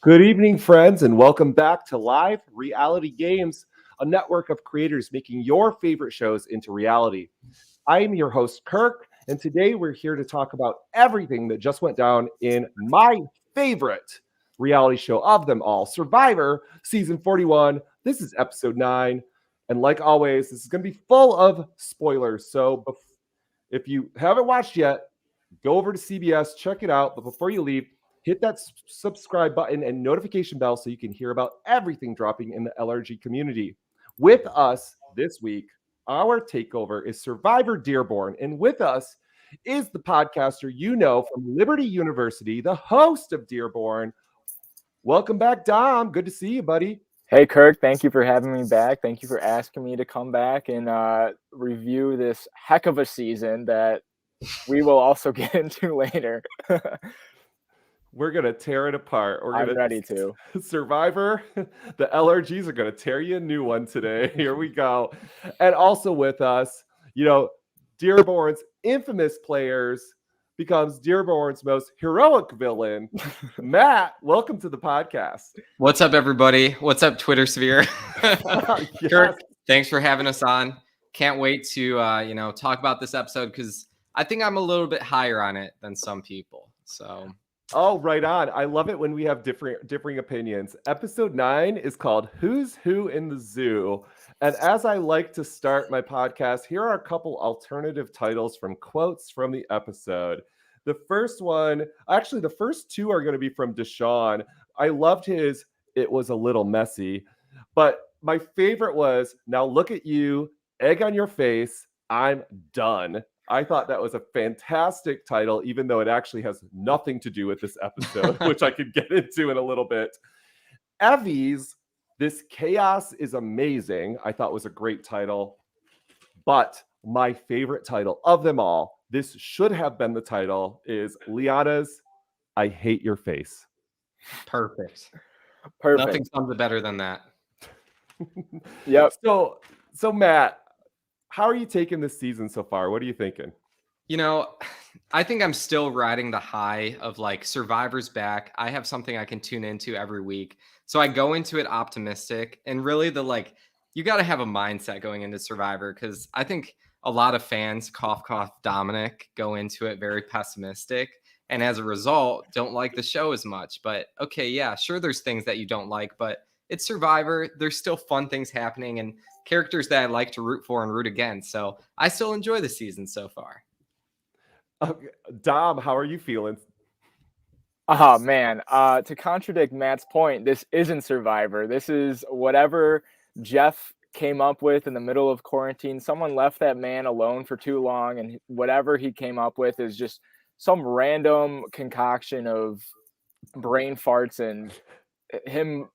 Good evening, friends, and welcome back to Live Reality Games, a network of creators making your favorite shows into reality. I am your host, Kirk, and today we're here to talk about everything that just went down in my favorite reality show of them all, Survivor Season 41. This is Episode 9, and like always, this is going to be full of spoilers. So if you haven't watched yet, go over to CBS, check it out. But before you leave, hit that subscribe button and notification bell so you can hear about everything dropping in the LRG community. With us this week, our takeover is Survivor Dearborn. And with us is the podcaster you know from Liberty University, the host of Dearborn. Welcome back, Dom. Good to see you, buddy. Hey, Kirk, thank you for having me back. Thank you for asking me to come back and review this heck of a season that we will also get into later. We're going to tear it apart. I'm ready to. Survivor, the LRGs are going to tear you a new one today. Here we go. And also with us, Dearborn's infamous players becomes Dearborn's most heroic villain. Matt, welcome to the podcast. What's up, everybody? What's up, Twitter sphere? Yes. Kirk, thanks for having us on. Can't wait to talk about this episode because I think I'm a little bit higher on it than some people. So. Oh, right on. I love it when we have differing opinions. Episode 9 is called Who's Who in the Zoo. And as I like to start my podcast, here are a couple alternative titles from quotes from the episode. The first one, actually, the first two are going to be from Deshaun. I loved his, "It was a little messy." But my favorite was, "Now look at you, egg on your face, I'm done." I thought that was a fantastic title, even though it actually has nothing to do with this episode, which I could get into in a little bit. Evie's "This Chaos is Amazing," I thought was a great title. But my favorite title of them all, this should have been the title, is Liana's "I Hate Your Face." Perfect. Nothing sounds better than that. Yep. So Matt, how are you taking this season so far? What are you thinking? I think I'm still riding the high of Survivor's back. I have something I can tune into every week. So I go into it optimistic, and really you got to have a mindset going into Survivor, because I think a lot of fans, cough, cough, Dominic, go into it very pessimistic. And as a result, don't like the show as much. But okay, yeah, sure, there's things that you don't like, but it's Survivor. There's still fun things happening and characters that I like to root for and root against. So I still enjoy the season so far. Dom, how are you feeling? Oh, man. To contradict Matt's point, this isn't Survivor. This is whatever Jeff came up with in the middle of quarantine. Someone left that man alone for too long, and whatever he came up with is just some random concoction of brain farts and him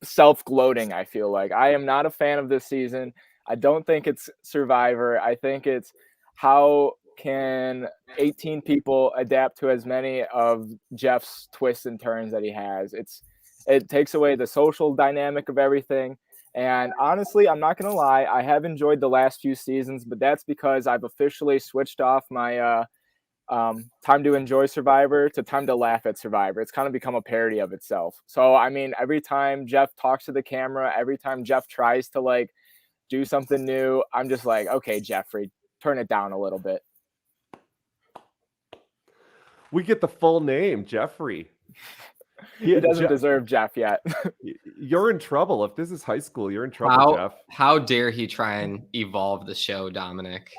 self-gloating. I feel like I am not a fan of this season. I don't think it's Survivor. I think it's how can 18 people adapt to as many of Jeff's twists and turns that he has. It takes away the social dynamic of everything. And honestly, I'm not gonna lie, I have enjoyed the last few seasons, but that's because I've officially switched off my time to enjoy Survivor to time to laugh at Survivor. It's kind of become a parody of itself. So I mean, every time Jeff talks to the camera, every time Jeff tries to do something new, I'm just like, okay, Jeffrey, turn it down a little bit. We get the full name, Jeffrey. He doesn't deserve Jeff yet. You're in trouble. If this is high school, you're in trouble, Jeff. How dare he try and evolve the show, Dominic?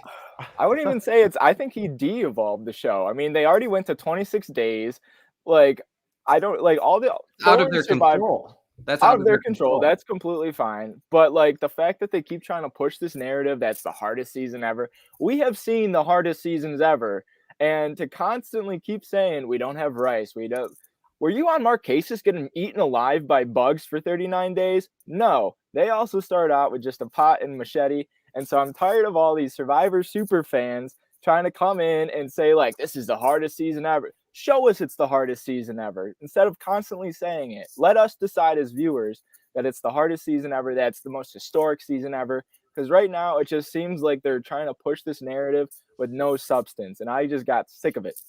I wouldn't even say I think he de-evolved the show. I mean, they already went to 26 days. I don't all the out of their control. That's out of their control. That's completely fine. But the fact that they keep trying to push this narrative that's the hardest season ever. We have seen the hardest seasons ever. And to constantly keep saying we don't have rice, we don't. Were you on Marquesas getting eaten alive by bugs for 39 days? No. They also start out with just a pot and machete. And so I'm tired of all these Survivor super fans trying to come in and say, this is the hardest season ever. Show us it's the hardest season ever. Instead of constantly saying it, let us decide as viewers that it's the hardest season ever, that's the most historic season ever. Because right now, it just seems like they're trying to push this narrative with no substance. And I just got sick of it.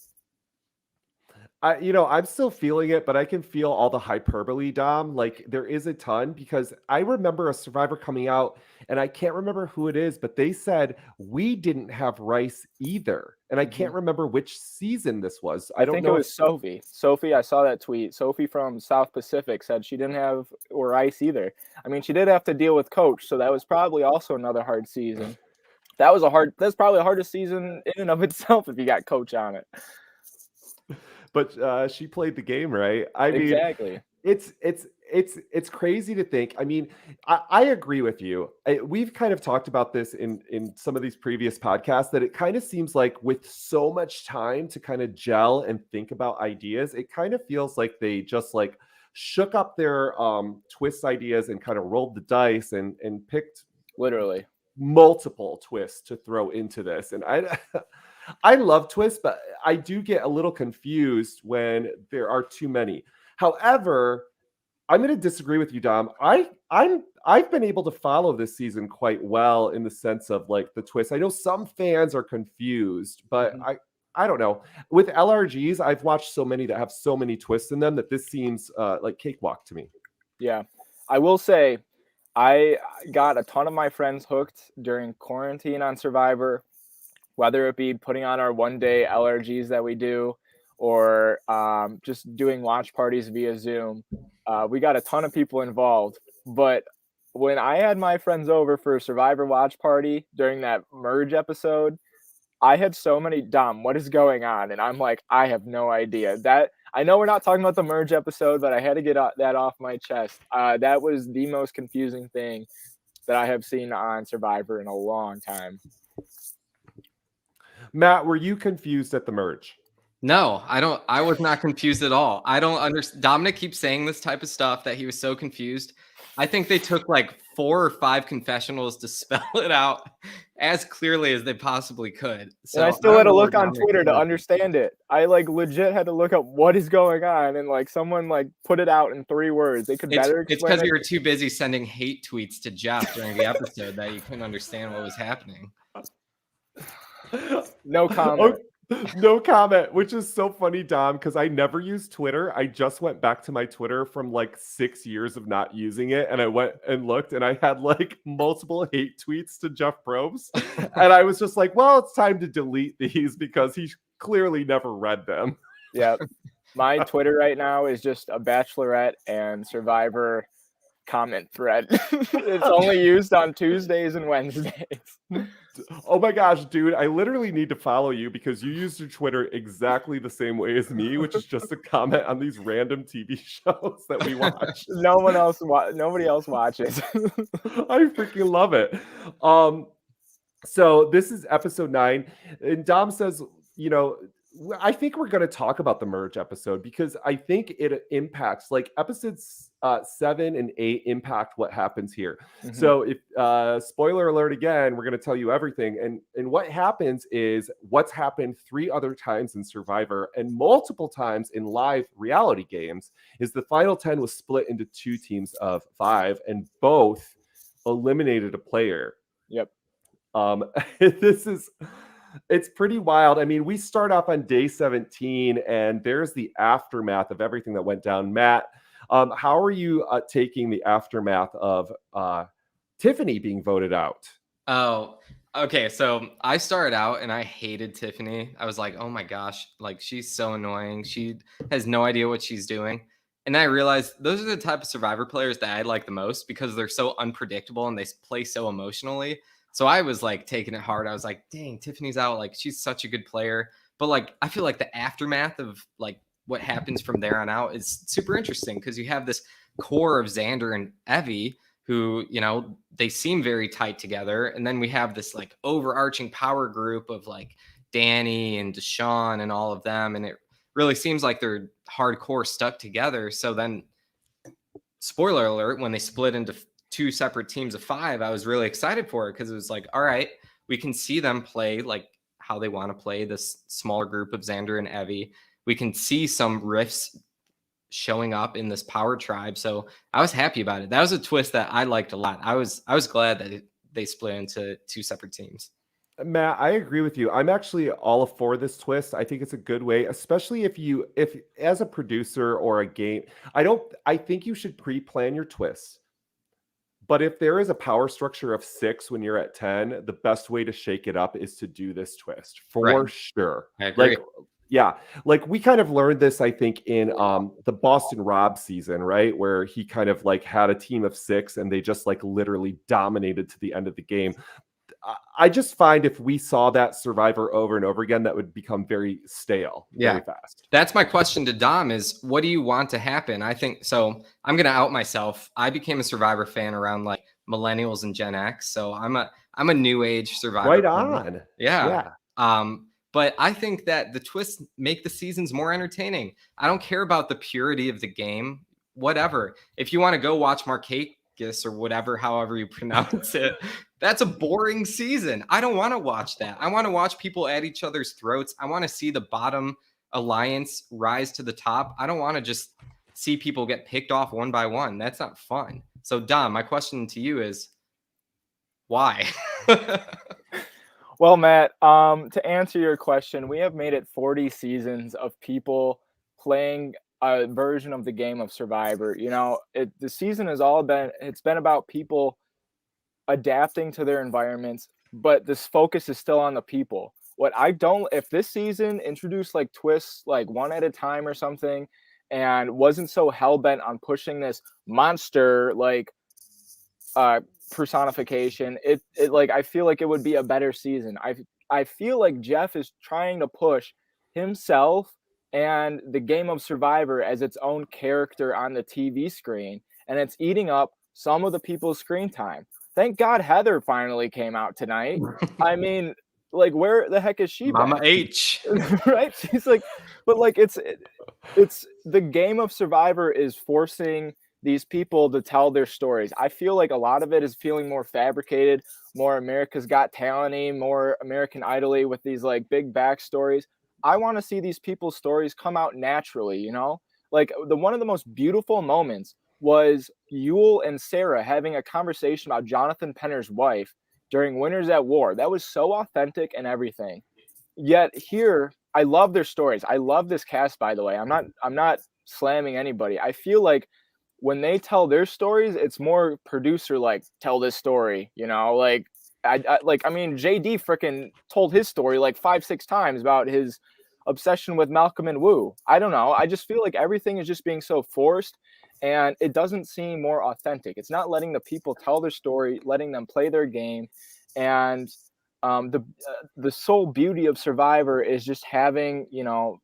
I'm still feeling it, but I can feel all the hyperbole, Dom. Like there is a ton because I remember a survivor coming out and I can't remember who it is, but they said we didn't have rice either. And I can't remember which season this was. I don't think it know was Sophie. Sophie, I saw that tweet. Sophie from South Pacific said she didn't have rice either. I mean, she did have to deal with Coach, so that was probably also another hard season. That's probably the hardest season in and of itself if you got Coach on it. But she played the game, right? I mean, Exactly. it's crazy to think. I mean, I agree with you. We've kind of talked about this in some of these previous podcasts that it kind of seems like with so much time to kind of gel and think about ideas, it kind of feels like they just like shook up their twist ideas and kind of rolled the dice and picked Literally multiple twists to throw into this. And I love twists, but I do get a little confused when there are too many. However, I'm going to disagree with you, Dom. I've been able to follow this season quite well in the sense of like the twists. I know some fans are confused, but I don't know. With LRGs, I've watched so many that have so many twists in them that this seems like cakewalk to me. Yeah, I will say I got a ton of my friends hooked during quarantine on Survivor, whether it be putting on our one-day LRGs that we do or just doing watch parties via Zoom. We got a ton of people involved. But when I had my friends over for a Survivor watch party during that merge episode, I had so many, Dom, what is going on? And I'm like, I have no idea. That I know we're not talking about the merge episode, but I had to get that off my chest. That was the most confusing thing that I have seen on Survivor in a long time. Matt, were you confused at the merge? No, I was not confused at all. I don't understand. Dominic keeps saying this type of stuff that he was so confused. I think they took like 4 or 5 confessionals to spell it out as clearly as they possibly could. So and I still had to look on Twitter to understand it. I like legit had to look up what is going on, and like someone like put it out in 3 words. They could better explain. It's because you were too busy sending hate tweets to Jeff during the episode that you couldn't understand what was happening. No comment. No comment, which is so funny, Dom, because I never use Twitter. I just went back to my Twitter from like 6 years of not using it. And I went and looked and I had like multiple hate tweets to Jeff Probst. And I was just like, well, it's time to delete these because he clearly never read them. Yeah. My Twitter right now is just a Bachelorette and Survivor comment thread. It's only used on Tuesdays and Wednesdays. Oh my gosh, dude, I literally need to follow you because you use your Twitter exactly the same way as me, which is just a comment on these random TV shows that we watch. Nobody else watches. I freaking love it. So this is episode 9, and Dom says, I think we're going to talk about the merge episode because I think it impacts like episodes 7 and 8 impact what happens here. So if spoiler alert again, we're going to tell you everything. And what happens is what's happened 3 other times in Survivor and multiple times in live reality games is the final 10 was split into 2 teams of 5 and both eliminated a player. Yep. It's pretty wild. I mean, we start off on day 17 and there's the aftermath of everything that went down. Matt, how are you taking the aftermath of Tiffany being voted out? Oh, okay. So I started out and I hated Tiffany. I was like, oh my gosh, like she's so annoying. She has no idea what she's doing. And I realized those are the type of Survivor players that I like the most because they're so unpredictable and they play so emotionally. So I was like taking it hard. I was like, dang, Tiffany's out. Like she's such a good player. But like, I feel like the aftermath of like what happens from there on out is super interesting because you have this core of Xander and Evie who, they seem very tight together. And then we have this like overarching power group of like Danny and Deshaun and all of them. And it really seems like they're hardcore stuck together. So then, spoiler alert, when they split into 2 separate teams of 5, I was really excited for it because it was like, all right, we can see them play like how they want to play this smaller group of Xander and Evie. We can see some rifts showing up in this power tribe. So I was happy about it. That was a twist that I liked a lot. I was glad that they split into 2 separate teams. Matt, I agree with you. I'm actually all for this twist. I think it's a good way, especially if as a producer or a game, I think you should pre-plan your twists. But if there is a power structure of 6 when you're at 10, the best way to shake it up is to do this twist Right. for sure. I agree. Yeah, like we kind of learned this, I think, in the Boston Rob season, right? Where he kind of like had a team of 6 and they just like literally dominated to the end of the game. I just find if we saw that Survivor over and over again, that would become very stale very fast. That's my question to Dom is, what do you want to happen? I think so. I'm going to out myself. I became a Survivor fan around like millennials and Gen X. So I'm a new age Survivor Right fan. on. Yeah. But I think that the twists make the seasons more entertaining. I don't care about the purity of the game, whatever. If you want to go watch Marquez or whatever, however you pronounce it, that's a boring season. I don't want to watch that. I want to watch people at each other's throats. I want to see the bottom alliance rise to the top. I don't want to just see people get picked off one by one. That's not fun. So Dom, my question to you is why? Well, Matt, to answer your question, we have made it 40 seasons of people playing a version of the game of Survivor. You know, the season has it's been about people adapting to their environments, but this focus is still on the people. If this season introduced like twists like one at a time or something and wasn't so hell-bent on pushing this monster like personification, it like I feel like it would be a better season. I feel like Jeff is trying to push himself and the game of Survivor as its own character on the TV screen, and it's eating up some of the people's screen time. Thank God Heather finally came out tonight. I mean, like, where the heck is she? Mama H. Right? She's like, but like it's the game of Survivor is forcing these people to tell their stories. I feel like a lot of it is feeling more fabricated, more America's Got Talent-y, more American Idol-y with these like big backstories. I want to see these people's stories come out naturally, you know? Like one of the most beautiful moments was Yule and Sarah having a conversation about Jonathan Penner's wife during Winners at War. That was so authentic and everything. Yet here, I love their stories. I love this cast, by the way. I'm not slamming anybody. I feel like when they tell their stories, it's more producer like, tell this story, you know, like I mean, JD freaking told his story like 5-6 times about his obsession with Malcolm and Wu. I don't know. I just feel like everything is just being so forced and it doesn't seem more authentic. It's not letting the people tell their story, letting them play their game. And the sole beauty of Survivor is just having, you know,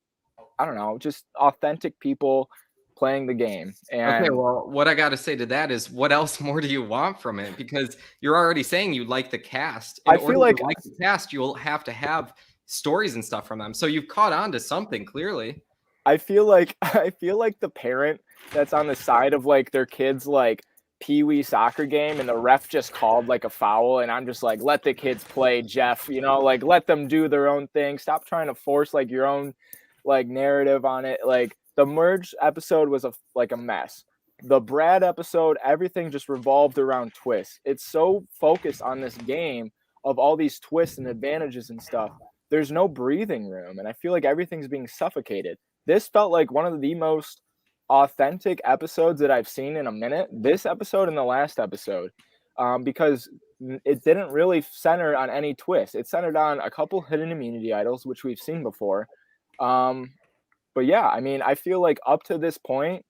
I don't know, just authentic people playing the game. And okay, well, what I got to say to that is, what else more do you want from it? Because you're already saying you like the cast. In I feel order like to like the cast, you'll have to have stories and stuff from them. So you've caught on to something clearly. I feel like the parent that's on the side of like their kids like pee-wee soccer game and the ref just called like a foul and I'm just like, let the kids play, Jeff, you know, like let them do their own thing. Stop trying to force like your own like narrative on it. Like the merge episode was a mess. The Brad episode, everything just revolved around twists. It's so focused on this game of all these twists and advantages and stuff. There's no breathing room. And I feel like everything's being suffocated. This felt like one of the most authentic episodes that I've seen in a minute. This episode and the last episode, because it didn't really center on any twist. It centered on a couple hidden immunity idols, which we've seen before. But yeah, I mean, I feel like up to this point,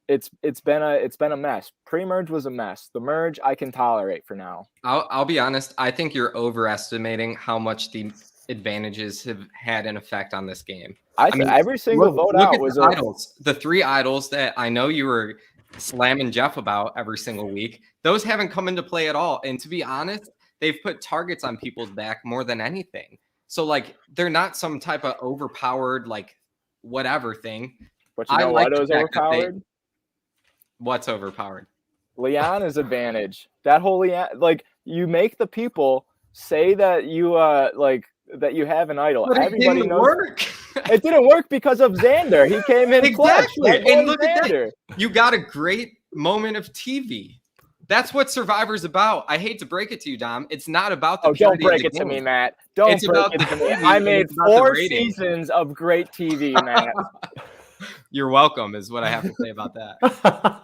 it's been a mess. Pre-merge was a mess. The merge I can tolerate for now. I'll be honest. I think you're overestimating how much the advantages have had an effect on this game. I mean, every single vote out was idols. The 3 idols that I know you were slamming Jeff about every single week. Those haven't come into play at all. And to be honest, they've put targets on people's back more than anything. So like they're not some type of overpowered like whatever thing. But you know what was overpowered? What's overpowered? Leanna's advantage. That whole Leanna, like you make the people say that you that you have an idol. But everybody it didn't knows work. It didn't work because of Xander. He came in exactly. clutch. And look at that. You got a great moment of TV. That's what Survivor's about. I hate to break it to you, Dom. It's not about the don't purity break of it the to me, game. Matt. Don't It's break about it the to me. TV, I and made it's about the 4 ratings. seasons of great TV, Matt. You're welcome, is what I have to say about that.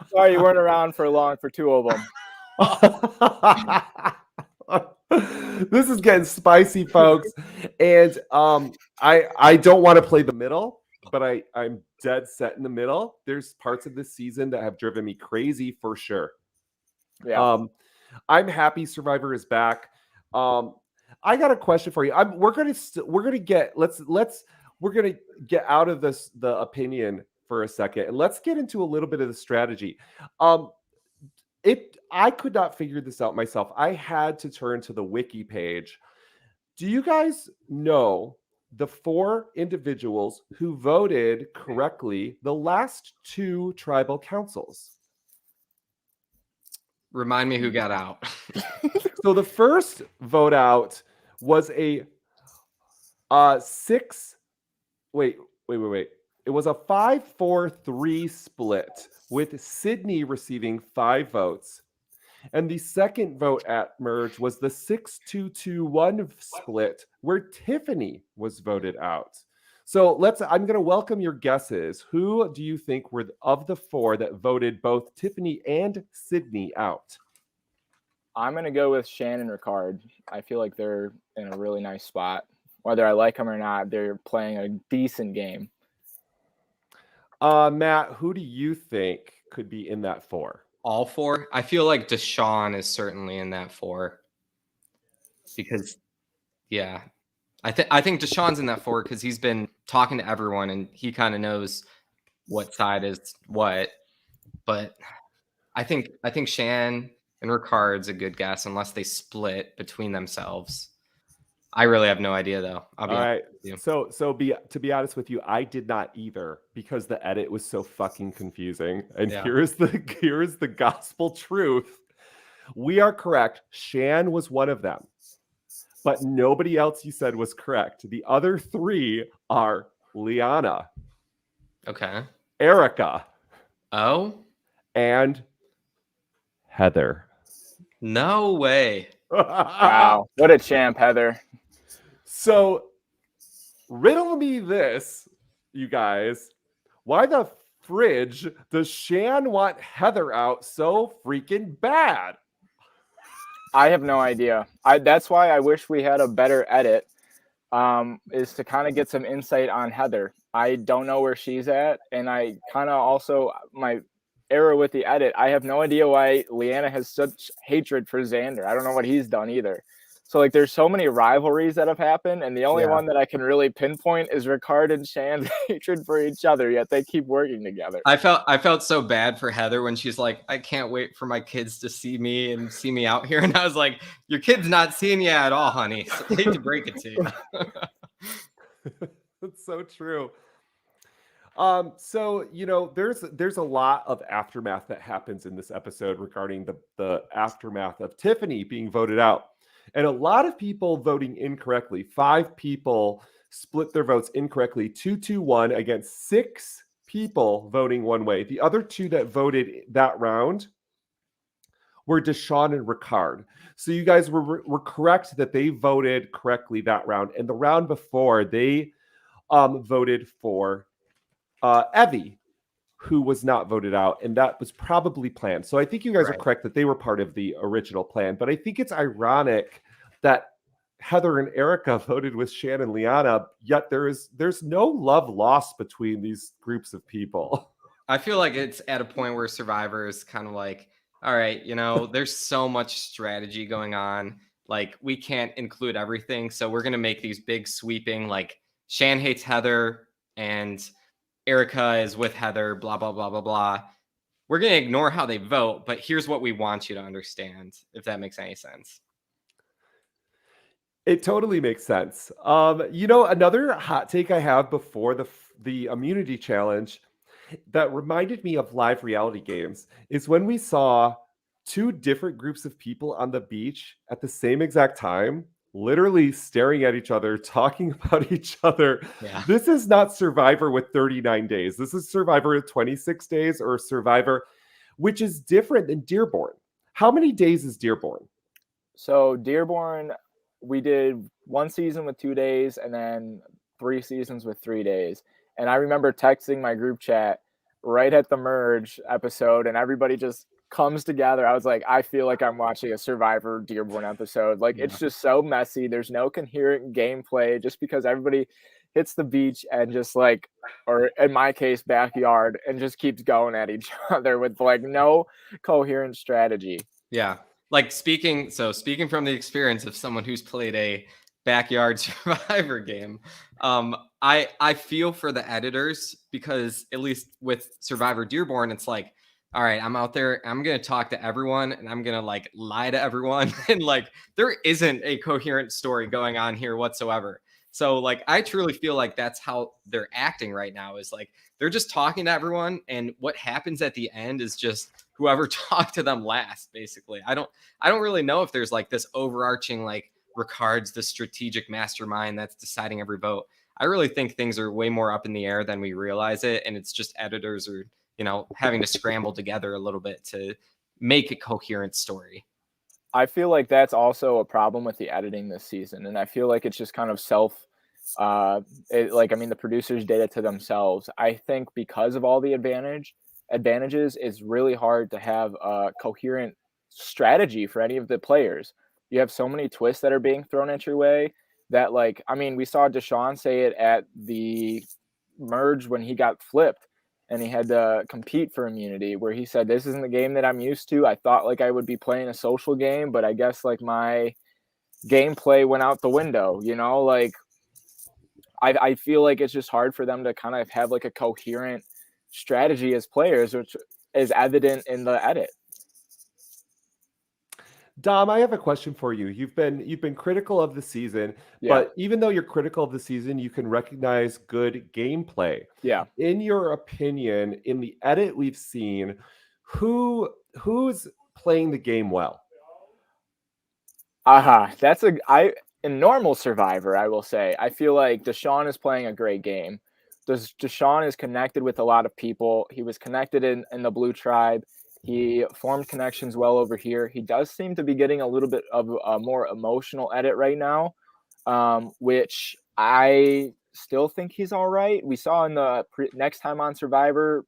Sorry you weren't around for long for 2 of them. This is getting spicy, folks. And I don't want to play the middle, but I'm dead set in the middle. There's parts of this season that have driven me crazy for sure. Yeah. I'm happy Survivor is back. I got a question for you. We're gonna get out of the opinion for a second, and let's get into a little bit of the strategy. I could not figure this out myself. I had to turn to the wiki page. Do you guys know the 4 individuals who voted correctly the last 2 tribal councils? Remind me who got out. So the first vote out was a 6. Wait. It was a 5-4-3 split with Sydney receiving 5 votes. And the second vote at merge was the 6-2-2-1 split where Tiffany was voted out. So I'm going to welcome your guesses. Who do you think were of the 4 that voted both Tiffany and Sydney out? I'm going to go with Shannon Ricard. I feel like they're in a really nice spot. Whether I like them or not, they're playing a decent game. Matt, who do you think could be in that 4? All 4? I feel like Deshaun is certainly in that 4. Because, yeah. I think Deshaun's in that 4 because he's been talking to everyone and he kind of knows what side is what. But I think Shan and Ricard's a good guess unless they split between themselves. I really have no idea though. I'll be honest with you. So to be honest with you, I did not either because the edit was so fucking confusing. And here is the gospel truth. We are correct. Shan was one of them. But nobody else you said was correct. The other 3 are Liana. Okay. Erica. Oh. And Heather. No way. Wow. What a champ, Heather. So riddle me this, you guys. Why the fridge does Shan want Heather out so freaking bad? I have no idea. That's why I wish we had a better edit, is to kind of get some insight on Heather. I don't know where she's at, and I kind of also, my error with the edit, I have no idea why Leanna has such hatred for Xander. I don't know what he's done either. So, like, there's so many rivalries that have happened, and the only one that I can really pinpoint is Ricard and Shan's hatred for each other, yet they keep working together. I felt so bad for Heather when she's like, I can't wait for my kids to see me and see me out here. And I was like, your kid's not seeing you at all, honey. So I hate to break it to you. That's so true. So, there's a lot of aftermath that happens in this episode regarding the aftermath of Tiffany being voted out. And a lot of people voting incorrectly. 5 people split their votes incorrectly, 2-2-1 against 6 people voting one way. The other 2 that voted that round were Deshaun and Ricard. So you guys were correct that they voted correctly that round. And the round before, they voted for Evie, who was not voted out, and that was probably planned. So I think you guys are correct that they were part of the original plan, but I think it's ironic that Heather and Erica voted with Shan and Liana, yet there's no love lost between these groups of people. I feel like it's at a point where Survivor is kind of like, all right, there's so much strategy going on. Like, we can't include everything, so we're going to make these big sweeping, like, Shan hates Heather and Erica is with Heather, blah, blah, blah, blah, blah. We're going to ignore how they vote, but here's what we want you to understand, if that makes any sense. It totally makes sense. Another hot take I have before the immunity challenge that reminded me of live reality games is when we saw 2 different groups of people on the beach at the same exact time, literally staring at each other, talking about each other. Yeah. This is not Survivor with 39 days. This is Survivor with 26 days or Survivor, which is different than Dearborn. How many days is Dearborn? So Dearborn, we did 1 season with 2 days and then 3 seasons with 3 days. And I remember texting my group chat right at the merge episode, and everybody just comes together. I was like, I feel like I'm watching a Survivor Dearborn episode. Like, it's just so messy. There's no coherent gameplay just because everybody hits the beach and just like, or in my case, backyard, and just keeps going at each other with like no coherent strategy. Yeah. Like speaking from the experience of someone who's played a backyard Survivor game, I feel for the editors, because at least with Survivor Dearborn, it's like, all right, I'm out there, I'm gonna talk to everyone, and I'm gonna like lie to everyone, and like there isn't a coherent story going on here whatsoever. So like I truly feel like that's how they're acting right now, is like they're just talking to everyone, and what happens at the end is just whoever talked to them last, basically. I don't really know if there's like this overarching, like, Ricard's the strategic mastermind that's deciding every vote. I really think things are way more up in the air than we realize it, and it's just editors are, having to scramble together a little bit to make a coherent story. I feel like that's also a problem with the editing this season, and I feel like it's just kind of the producers did it to themselves. I think because of all the advantages, it's really hard to have a coherent strategy for any of the players. You have so many twists that are being thrown at your way that, like, I mean, we saw Deshaun say it at the merge when he got flipped and he had to compete for immunity, where he said, this isn't the game that I'm used to. I thought like I would be playing a social game, but I guess like my gameplay went out the window, like I feel like it's just hard for them to kind of have like a coherent strategy as players, which is evident in the edit. Dom, I have a question for you. You've been critical of the season, but even though you're critical of the season, you can recognize good gameplay. Yeah. In your opinion, in the edit we've seen, who's playing the game well? In normal Survivor, I will say, I feel like Deshaun is playing a great game. Deshaun is connected with a lot of people. He was connected in the Blue Tribe. He formed connections well over here. He does seem to be getting a little bit of a more emotional edit right now, which I still think he's all right. We saw in the next time on Survivor,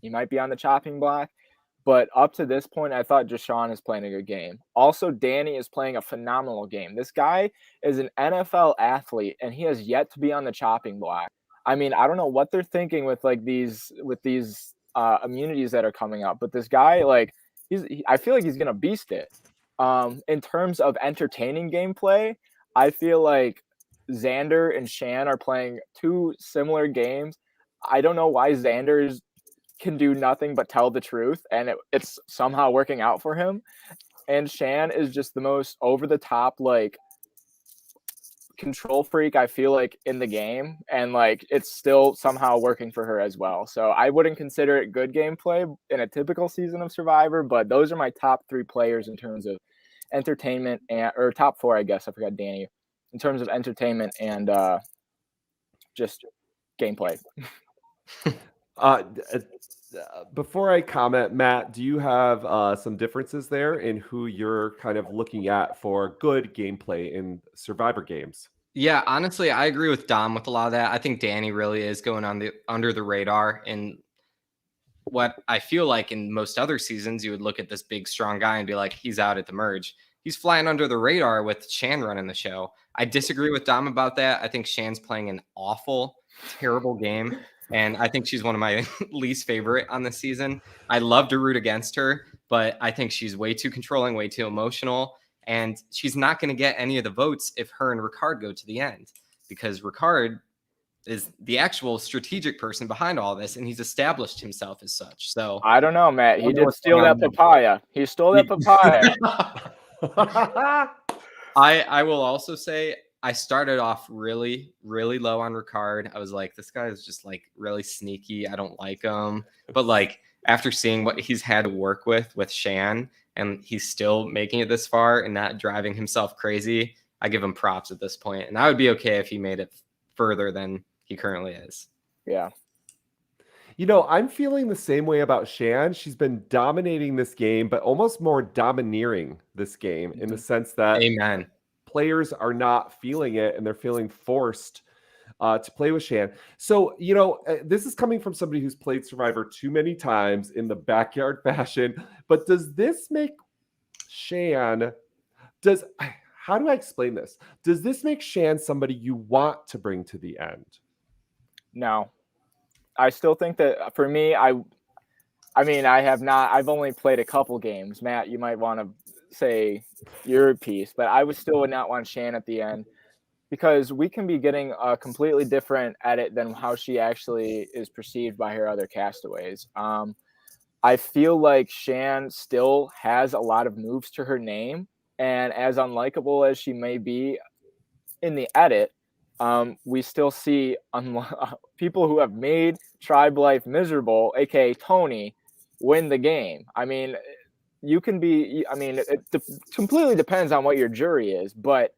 he might be on the chopping block. But up to this point, I thought Deshaun is playing a good game. Also, Danny is playing a phenomenal game. This guy is an NFL athlete, and he has yet to be on the chopping block. I mean, I don't know what they're thinking with like these immunities that are coming up, but this guy, like, I feel like he's gonna beast it. In terms of entertaining gameplay, I feel like Xander and Shan are playing two similar games. I don't know why Xander can do nothing but tell the truth, and it's somehow working out for him. And Shan is just the most over the top, like, control freak I feel like in the game, and like it's still somehow working for her as well. So I wouldn't consider it good gameplay in a typical season of Survivor, but those are my top 3 players in terms of entertainment, or top 4, I guess. I forgot Danny. In terms of entertainment and just gameplay. Before I comment, Matt, do you have some differences there in who you're kind of looking at for good gameplay in Survivor games? Yeah, honestly, I agree with Dom with a lot of that. I think Danny really is going on under the radar. And what I feel like in most other seasons, you would look at this big, strong guy and be like, he's out at the merge. He's flying under the radar with Shan running the show. I disagree with Dom about that. I think Shan's playing an awful, terrible game. And I think she's one of my least favorite on the season. I love to root against her, but I think she's way too controlling, way too emotional. And she's not going to get any of the votes if her and Ricard go to the end, because Ricard is the actual strategic person behind all this, and he's established himself as such. So I don't know, Matt. He did steal that papaya. He stole that papaya. I will also say I started off really, really low on Ricard. I was like, this guy is just like really sneaky. I don't like him. But like after seeing what he's had to work with Shan, and he's still making it this far and not driving himself crazy, I give him props at this point. And I would be okay if he made it further than he currently is. Yeah. I'm feeling the same way about Shan. She's been dominating this game, but almost more domineering this game in the sense that Amen. players are not feeling it and they're feeling forced to play with Shan. So, this is coming from somebody who's played Survivor too many times in the backyard fashion. But does this make Shan, how do I explain this? Does this make Shan somebody you want to bring to the end? No, I still think that for me, I mean, I've only played a couple games. Matt, you might want to say your piece, but I still would not want Shan at the end because we can be getting a completely different edit than how she actually is perceived by her other castaways. I feel like Shan still has a lot of moves to her name, and as unlikable as she may be in the edit, we still see people who have made tribe life miserable, aka Tony, win the game. I mean, you can be. I mean, it completely depends on what your jury is, but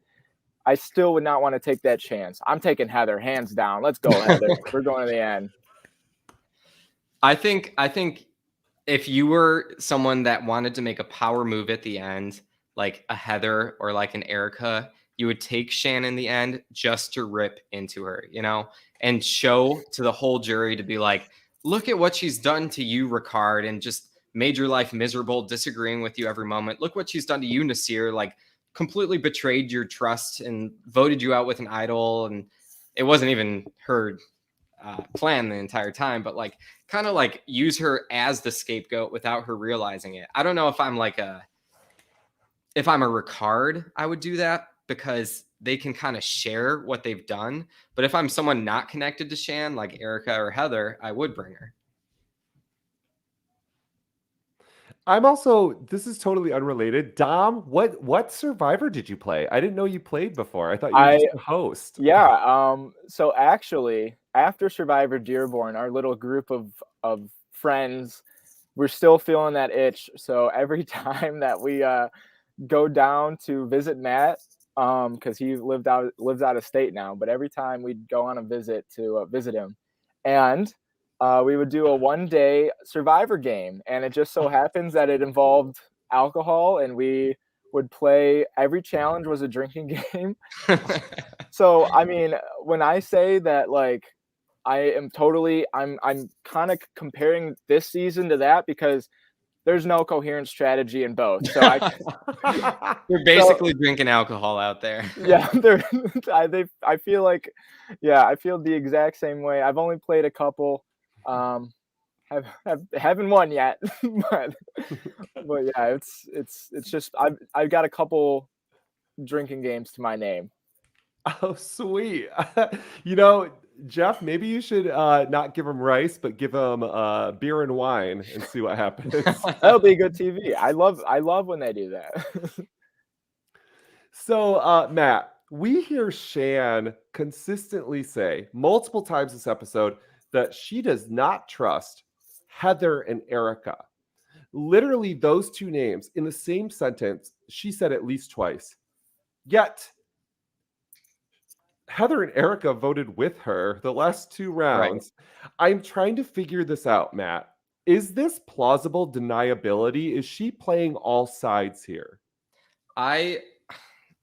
I still would not want to take that chance. I'm taking Heather, hands down. Let's go, Heather. We're going to the end. I think if you were someone that wanted to make a power move at the end, like a Heather or like an Erica, you would take Shan in the end just to rip into her, and show to the whole jury to be like, look at what she's done to you, Ricard, and just made your life miserable, disagreeing with you every moment. Look what she's done to you, Nasir, like completely betrayed your trust and voted you out with an idol. And it wasn't even her plan the entire time, but like kind of like use her as the scapegoat without her realizing it. I don't know if I'm a Ricard, I would do that because they can kind of share what they've done. But if I'm someone not connected to Shan, like Erica or Heather, I would bring her. This is totally unrelated. Dom, what Survivor did you play? I didn't know you played before. I thought you were just a host. Yeah. So actually, after Survivor Dearborn, our little group of friends, we're still feeling that itch. So every time that we go down to visit Matt, because he lives out of state now, but every time we'd go on a visit to visit him, and we would do a 1-day Survivor game, and it just so happens that it involved alcohol, and we would play. Every challenge was a drinking game. So I mean, when I say that, like, I'm kind of comparing this season to that because there's no coherent strategy in both. So You're basically drinking alcohol out there. Yeah, I feel like, I feel the exact same way. I've only played a couple, haven't won yet, but yeah, it's just I've got a couple drinking games to my name. Oh, sweet. Jeff, maybe you should not give him rice, but give him beer and wine and see what happens. That'll be good TV. I love when they do that. So, Matt, we hear Shan consistently say multiple times this episode that she does not trust Heather and Erica. Literally, those two names in the same sentence, she said at least twice. Yet, Heather and Erica voted with her the last 2 rounds. Right. I'm trying to figure this out, Matt. Is this plausible deniability? Is she playing all sides here?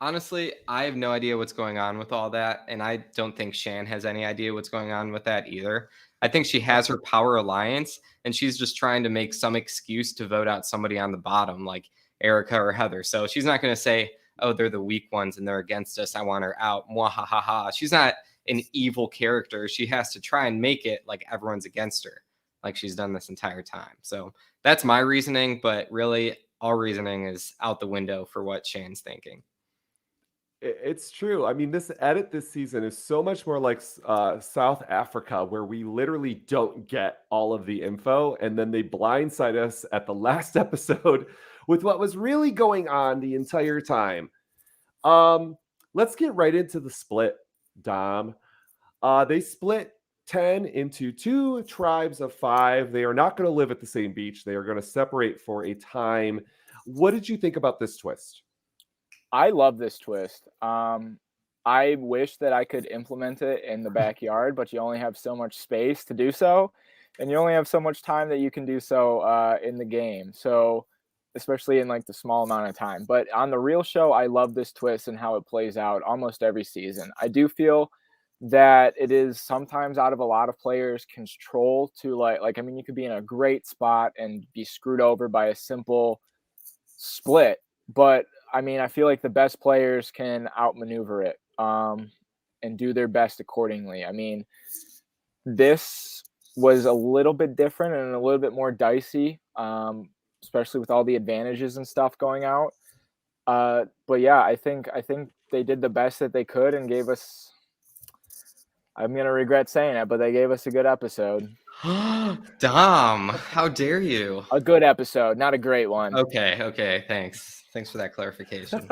Honestly, I have no idea what's going on with all that. And I don't think Shan has any idea what's going on with that either. I think she has her power alliance and she's just trying to make some excuse to vote out somebody on the bottom, like Erica or Heather. So she's not going to say, oh, they're the weak ones and they're against us, I want her out. Mwahaha. She's not an evil character. She has to try and make it like everyone's against her, like she's done this entire time. So that's my reasoning. But really, all reasoning is out the window for what Shan's thinking. It's true. I mean, this edit this season is so much more like South Africa, where we literally don't get all of the info, and then they blindside us at the last episode with what was really going on the entire time. Let's get right into the split, Dom. They split 10 into 2 tribes of 5. They are not going to live at the same beach. They are going to separate for a time. What did you think about this twist? I love this twist. I wish that I could implement it in the backyard, but you only have so much space to do so. and you only have so much time that you can do so in the game. So especially in like the small amount of time. But on the real show, I love this twist and how it plays out almost every season. I do feel that it is sometimes out of a lot of players' control to like I mean, you could be in a great spot and be screwed over by a simple split. But I mean, I feel like the best players can outmaneuver it and do their best accordingly. I mean, this was a little bit different and a little bit more dicey, especially with all the advantages and stuff going out. But yeah, I think they did the best that they could and gave us. I'm gonna regret saying it, but they gave us a good episode. Dom, how dare you? A good episode, not a great one. Okay, thanks for that clarification.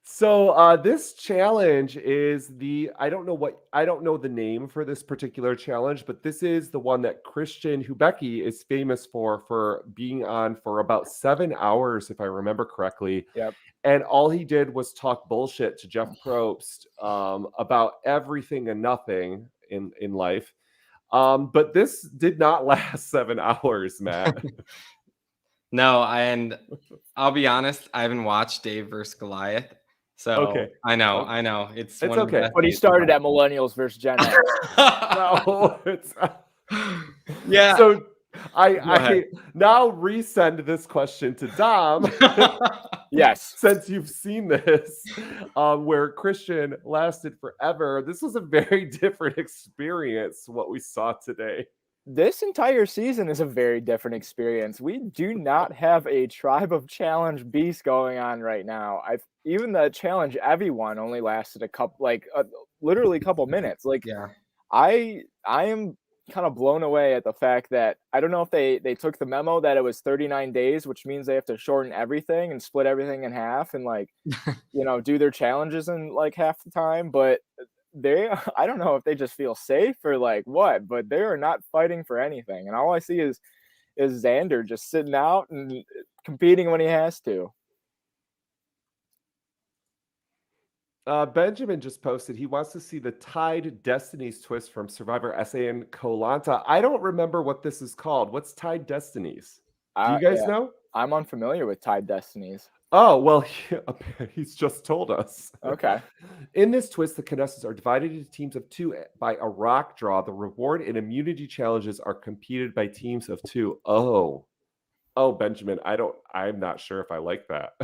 So this challenge is I don't know the name for this particular challenge, but this is the one that Christian Hubecki is famous for being on for about 7 hours, if I remember correctly. Yep. And all he did was talk bullshit to Jeff Probst about everything and nothing in life. But this did not last 7 hours, Matt. No, and I'll be honest, I haven't watched Dave versus Goliath. So Okay. I know. It's one of the okay. best But he days started of at Millennials versus Gen X. No, it's yeah. So I ahead. now resend this question to Dom. Yes. Since you've seen this, where Christian lasted forever, this was a very different experience, what we saw today. This entire season is a very different experience. We do not have a Tribe of Challenge beast going on right now. Even the challenge everyone only lasted literally a couple minutes. Like, Yeah. I am kind of blown away at the fact that I don't know if they took the memo that it was 39 days, which means they have to shorten everything and split everything in half and do their challenges in like half the time. But I don't know if they just feel safe or like what, but they are not fighting for anything. And all I see is Xander just sitting out and competing when he has to. Benjamin just posted he wants to see the Tide Destinies twist from Survivor SA and Koh-Lanta. I don't remember what this is called. What's Tide Destinies? Do you guys know? I'm unfamiliar with Tide Destinies. Oh, well, he's just told us. Okay. In this twist, the contestants are divided into teams of 2 by a rock draw. The reward and immunity challenges are competed by teams of 2. Oh, Benjamin, I'm not sure if I like that.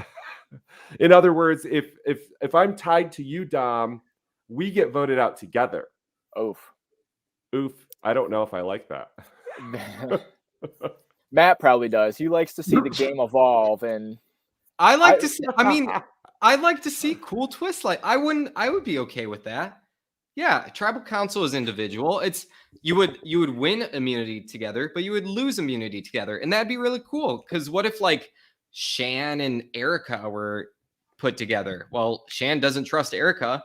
In other words, if I'm tied to you, Dom, we get voted out together. Oof. I don't know if I like that. Matt probably does. He likes to see the game evolve, and I like to see cool twists. Like I would be okay with that. Yeah, tribal council is individual. You would win immunity together, but you would lose immunity together, and that'd be really cool. Because what if like Shan and Erica were put together? Well, Shan doesn't trust Erica.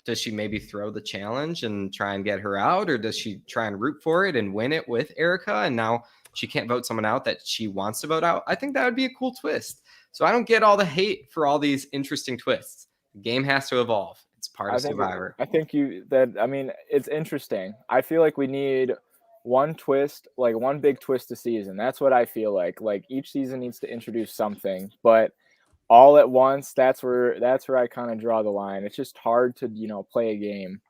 Does she maybe throw the challenge and try and get her out, or does she try and root for it and win it with Erica? And now she can't vote someone out that she wants to vote out. I think that would be a cool twist. So I don't get all the hate for all these interesting twists. The game has to evolve. It's part of Survivor. It's interesting. I feel like we need one twist, like one big twist a season. That's what I feel like. Like each season needs to introduce something, but all at once, that's where I kind of draw the line. It's just hard to, play a game.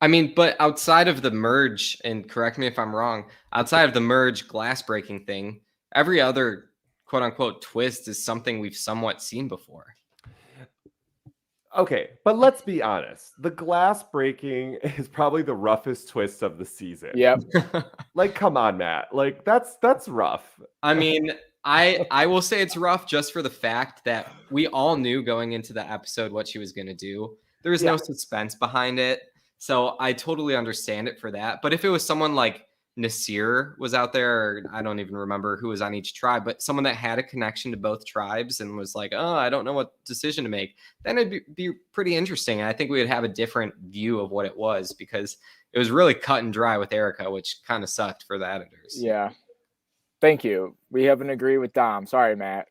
I mean, but outside of the merge, and correct me if I'm wrong, outside of the merge glass breaking thing, every other quote unquote twist is something we've somewhat seen before. Okay, but let's be honest. The glass breaking is probably the roughest twist of the season. Yep. Like, come on, Matt. Like, that's rough. I mean, I will say it's rough just for the fact that we all knew going into the episode what she was going to do. There was no suspense behind it. So I totally understand it for that. But if it was someone like Nasir was out there, or I don't even remember who was on each tribe, but someone that had a connection to both tribes and was like, oh, I don't know what decision to make, then it'd be pretty interesting. And I think we would have a different view of what it was, because it was really cut and dry with Erica, which kind of sucked for the editors. Yeah. Thank you. We have an agree with Dom. Sorry, Matt.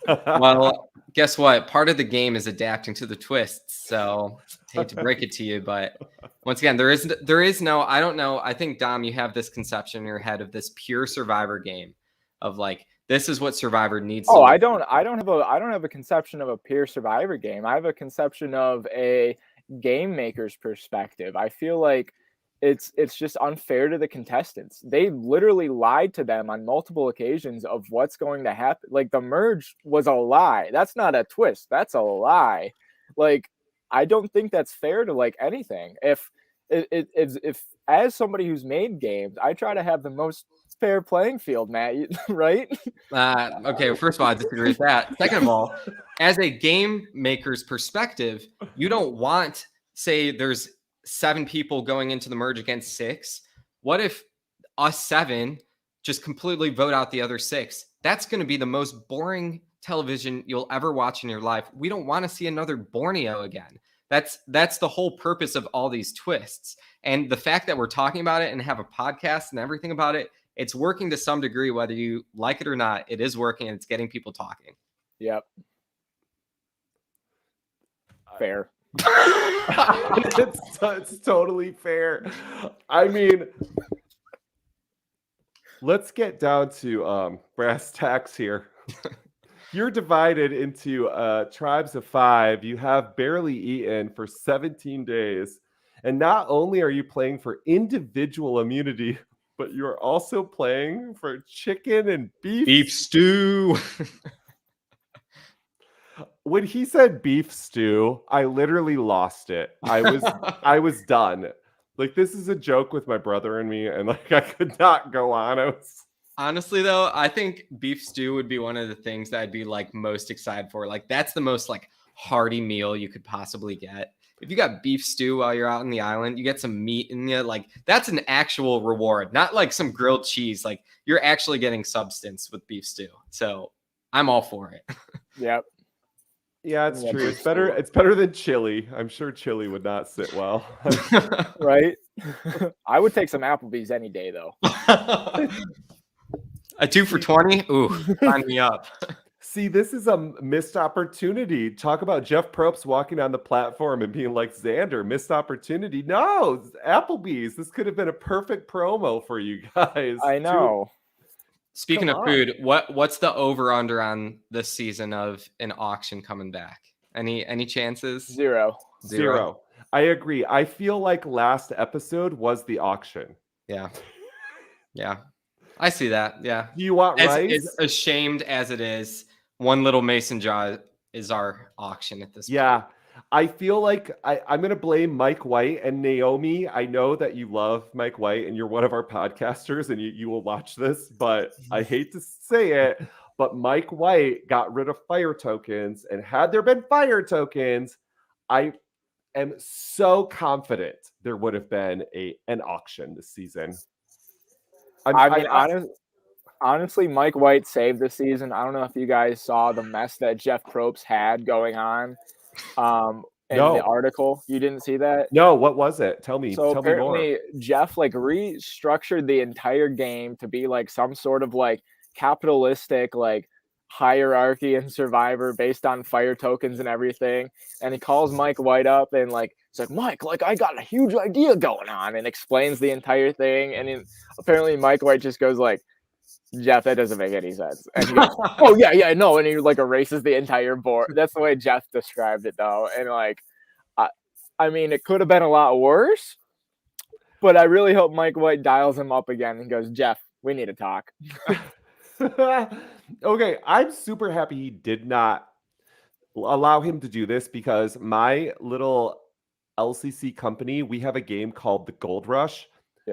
Well, guess what? Part of the game is adapting to the twists. So hate to break it to you, but once again, there is no, I don't know. I think Dom, you have this conception in your head of this pure Survivor game of like, this is what Survivor needs to Oh, look I don't have a conception of a pure Survivor game. I have a conception of a game maker's perspective. I feel like it's just unfair to the contestants. They literally lied to them on multiple occasions of what's going to happen. Like the merge was a lie. That's not a twist. That's a lie. Like I don't think that's fair to like anything. If as somebody who's made games, I try to have the most fair playing field, Matt, right? Okay, first of all, I disagree with that. Second of all, as a game maker's perspective, you don't want, say, there's 7 people going into the merge against 6. What if us 7 just completely vote out the other 6? That's going to be the most boring television you'll ever watch in your life. We don't want to see another Borneo again. That's the whole purpose of all these twists. And the fact that we're talking about it and have a podcast and everything about it, it's working to some degree, whether you like it or not. It is working and it's getting people talking. Yep. Fair. It's totally fair. I mean, let's get down to brass tacks here. You're divided into tribes of 5. You have barely eaten for 17 days. And not only are you playing for individual immunity, but you're also playing for chicken and beef stew. When he said beef stew, I literally lost it. I was done. Like, this is a joke with my brother and me, and like I could not go on. Honestly, though, I think beef stew would be one of the things that I'd be like most excited for. Like, that's the most like hearty meal you could possibly get. If you got beef stew while you're out on the island, you get some meat in you. Like, that's an actual reward, not like some grilled cheese. Like, you're actually getting substance with beef stew. So I'm all for it. Yep. Yeah, it's true. It's better than chili. I'm sure chili would not sit well. Right? I would take some Applebee's any day, though. A 2 for $20? Ooh, sign me up. See, this is a missed opportunity. Talk about Jeff Probst walking on the platform and being like, Xander, missed opportunity. No, Applebee's. This could have been a perfect promo for you guys. I know. Speaking of food, what's the over-under on this season of an auction coming back? Any chances? Zero. I agree. I feel like last episode was the auction. Yeah. Yeah. I see that. Yeah. Do you want rice? As ashamed as it is, one little mason jar is our auction at this point. Yeah. I feel like I'm going to blame Mike White and Naomi. I know that you love Mike White and you're one of our podcasters and you will watch this, but I hate to say it, but Mike White got rid of fire tokens. And had there been fire tokens, I am so confident there would have been an auction this season. Honestly, Mike White saved the season. I don't know if you guys saw the mess that Jeff Probst had going on in the article. You didn't see that? No, what was it? Tell me apparently more. Jeff like restructured the entire game to be like some sort of like capitalistic like hierarchy in Survivor based on fire tokens and everything. And he calls Mike White up and like it's like, Mike, like I got a huge idea going on, and explains the entire thing. And apparently Mike White just goes like, Jeff, that doesn't make any sense. And he goes, oh yeah, no. And he like erases the entire board. That's the way Jeff described it though. And like, I mean, it could have been a lot worse, but I really hope Mike White dials him up again and goes, Jeff, we need to talk. Okay, I'm super happy he did not allow him to do this, because my little LCC company, we have a game called the Gold Rush,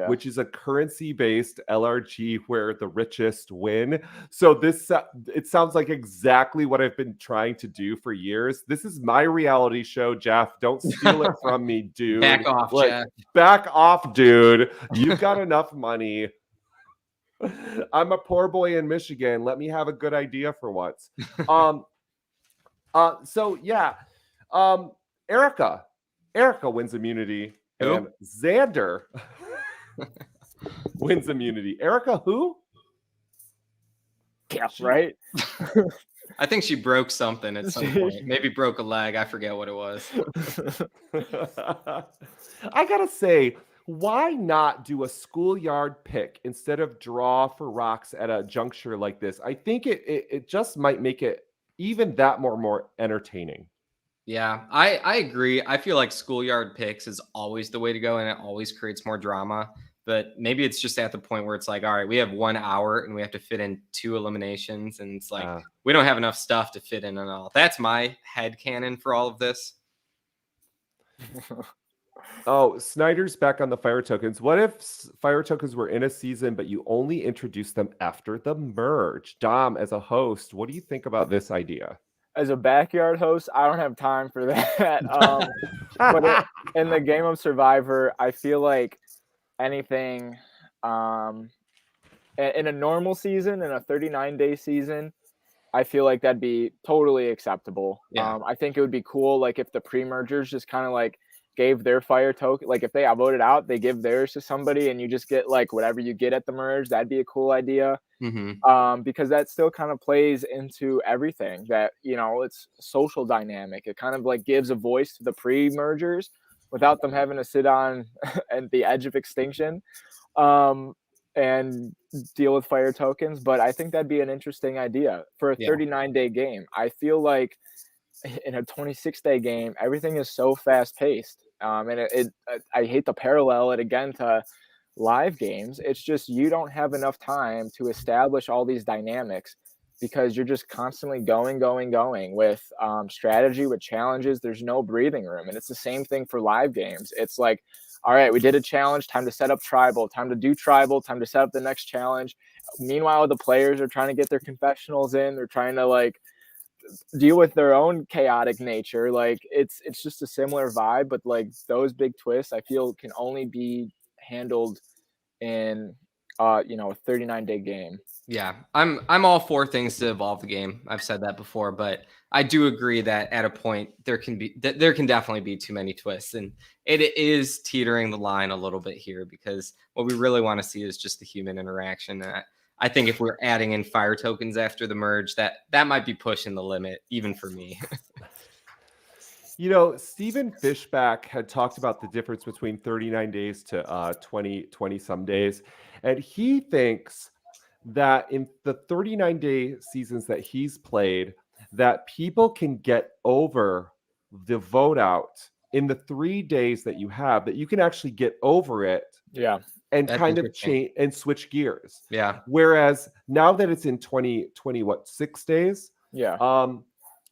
which is a currency-based LRG where the richest win. So it sounds like exactly what I've been trying to do for years. This is my reality show, Jeff. Don't steal it from me, dude. Back off, Jeff. Back off, dude. You've got enough money. I'm a poor boy in Michigan. Let me have a good idea for once. Erica wins immunity. Who? And Xander wins immunity. Erica who? Yeah, right. I think she broke something at some point. Maybe broke a leg. I forget what it was. I gotta say, why not do a schoolyard pick instead of draw for rocks at a juncture like this? I think it just might make it even that more entertaining. Yeah, I agree. I feel like schoolyard picks is always the way to go, and it always creates more drama. But maybe it's just at the point where it's like, all right, we have 1 hour and we have to fit in 2 eliminations, and it's like Uh, we don't have enough stuff to fit in and all. That's my head canon for all of this. oh, Snyder's back on the fire tokens. What if fire tokens were in a season, but you only introduced them after the merge? Dom, as a host, what do you think about this idea? As a backyard host, I don't have time for that. But in the game of Survivor, I feel like anything in a normal season, in a 39-day season, I feel like that'd be totally acceptable. Yeah. I think it would be cool, like if the pre-mergers just kind of like gave their fire token, like if they voted out, they give theirs to somebody, and you just get like whatever you get at the merge. That'd be a cool idea. Because that still kind of plays into everything that, it's social dynamic. It kind of like gives a voice to the pre-mergers without them having to sit on at the edge of extinction and deal with fire tokens. But I think that'd be an interesting idea for a 39-day game. I feel like in a 26-day game, everything is so fast paced. And I hate to parallel it again to live games. It's just you don't have enough time to establish all these dynamics because you're just constantly going with strategy, with challenges. There's no breathing room. And it's the same thing for live games. It's like, all right, we did a challenge, time to set up tribal, time to do tribal, time to set up the next challenge. Meanwhile, the players are trying to get their confessionals in. They're trying to like deal with their own chaotic nature. Like it's just a similar vibe, but like those big twists I feel can only be handled in a 39-day game. Yeah, I'm all for things to evolve the game. I've said that before, but I do agree that at a point there can definitely be too many twists, and it is teetering the line a little bit here because what we really want to see is just the human interaction. And I think if we're adding in fire tokens after the merge, that might be pushing the limit even for me. Stephen Fishback had talked about the difference between 39 days to 20 some days. And he thinks that in the 39-day seasons that he's played, that people can get over the vote out in the 3 days that you have, that you can actually get over it. Yeah. And That's kind of change and switch gears. Yeah. Whereas now that it's in 20, 6 days? Yeah.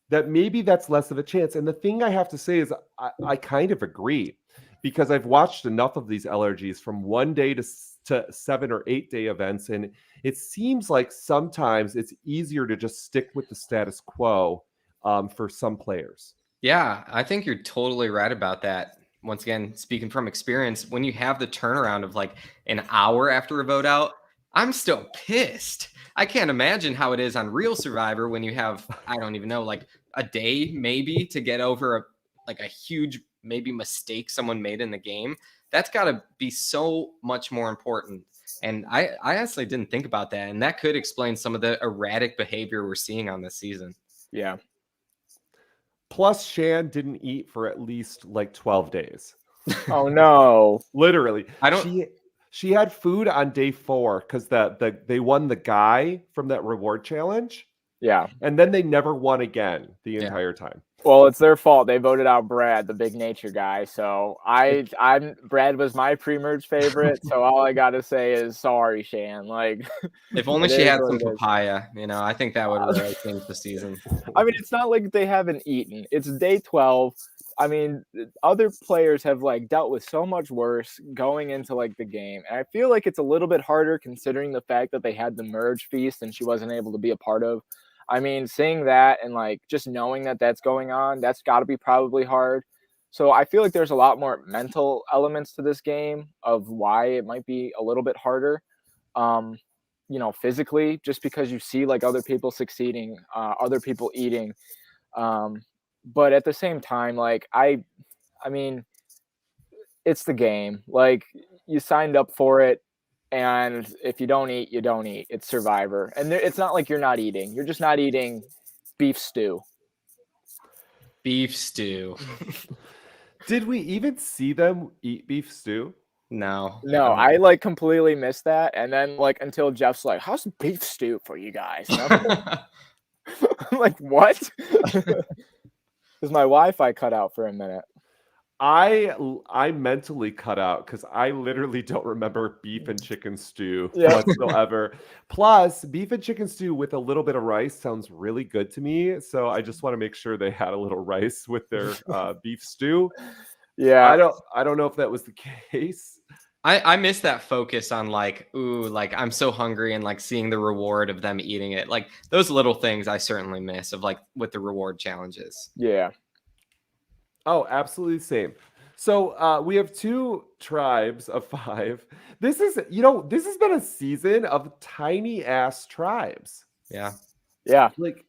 That maybe that's less of a chance. And the thing I have to say is I kind of agree because I've watched enough of these LRGs from 1 day to 7 or 8 day events. And it seems like sometimes it's easier to just stick with the status quo for some players. Yeah, I think you're totally right about that. Once again, speaking from experience, when you have the turnaround of like an hour after a vote out, I'm still pissed. I can't imagine how it is on Real Survivor when you have, I don't even know, like a day maybe to get over a huge maybe mistake someone made in the game. That's got to be so much more important. And I honestly didn't think about that. And that could explain some of the erratic behavior we're seeing on this season. Yeah. Plus, Shan didn't eat for at least like 12 days. Oh no! Literally, I don't. She had food on day 4 because they won the guy from that reward challenge. Yeah, and then they never won again the entire time. Well, it's their fault. They voted out Brad, the big nature guy. So Brad was my pre-merge favorite. So all I gotta say is sorry, Shan. Like, if only she had some papaya, I think that would really change the season. I mean, it's not like they haven't eaten. It's day 12. I mean, other players have like dealt with so much worse going into like the game. And I feel like it's a little bit harder considering the fact that they had the merge feast and she wasn't able to be a part of. I mean, seeing that and like just knowing that that's going on, that's got to be probably hard. So I feel like there's a lot more mental elements to this game of why it might be a little bit harder, physically, just because you see like other people succeeding, other people eating. But at the same time, like I mean, it's the game. Like you signed up for it. And if you don't eat, you don't eat. It's Survivor. And it's not like you're not eating. You're just not eating beef stew. Beef stew. Did we even see them eat beef stew? No. No, I like completely missed that. And then like until Jeff's like, how's beef stew for you guys? And I'm like, what? Because my Wi-Fi cut out for a minute. I mentally cut out because I literally don't remember beef and chicken stew whatsoever. Plus, beef and chicken stew with a little bit of rice sounds really good to me. So I just want to make sure they had a little rice with their beef stew. Yeah. I don't know if that was the case. I miss that focus on like, ooh, like I'm so hungry and like seeing the reward of them eating it. Like those little things I certainly miss of like with the reward challenges. Yeah. Oh, absolutely same. So we have 2 tribes of 5. This is, this has been a season of tiny ass tribes. Yeah. Yeah. Like,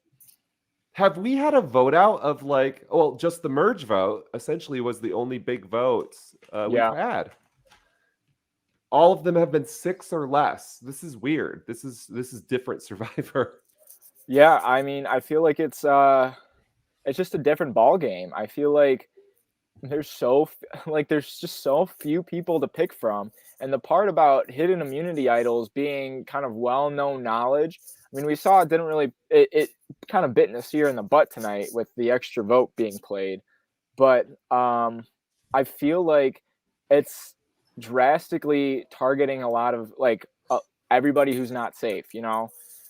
have we had a vote out of like, well, just the merge vote essentially was the only big votes we've had. All of them have been 6 or less. This is weird. This is different Survivor. Yeah, I mean, I feel like it's just a different ball game. I feel like there's just so few people to pick from. And the part about hidden immunity idols being kind of well-known knowledge, I mean, we saw it didn't really it kind of bit us here in the butt tonight with the extra vote being played. But I feel like it's drastically targeting a lot of like everybody who's not safe,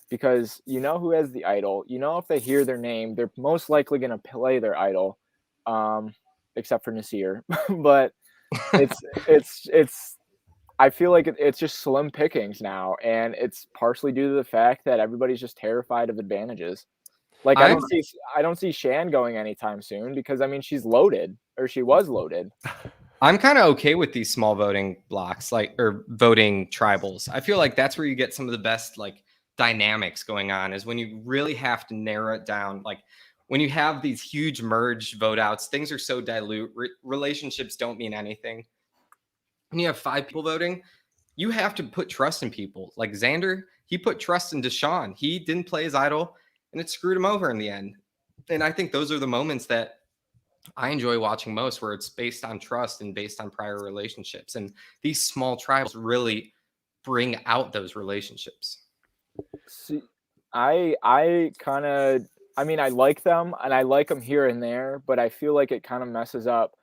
because who has the idol, if they hear their name, they're most likely going to play their idol, except for Nasir. But it's I feel like it's just slim pickings now, and it's partially due to the fact that everybody's just terrified of advantages. Like I don't see Shan going anytime soon because I mean she was loaded. I'm kind of okay with these small voting blocks, or voting tribals. I feel like that's where you get some of the best like dynamics going on, is when you really have to narrow it down. Like when you have these huge merge vote outs, things are so dilute. Relationships don't mean anything. When you have 5 people voting, you have to put trust in people. Like Xander, he put trust in Deshaun. He didn't play his idol, and it screwed him over in the end. And I think those are the moments that I enjoy watching most, where it's based on trust and based on prior relationships. And these small tribes really bring out those relationships. See, I like them, and I like them here and there, but I feel like it kind of messes up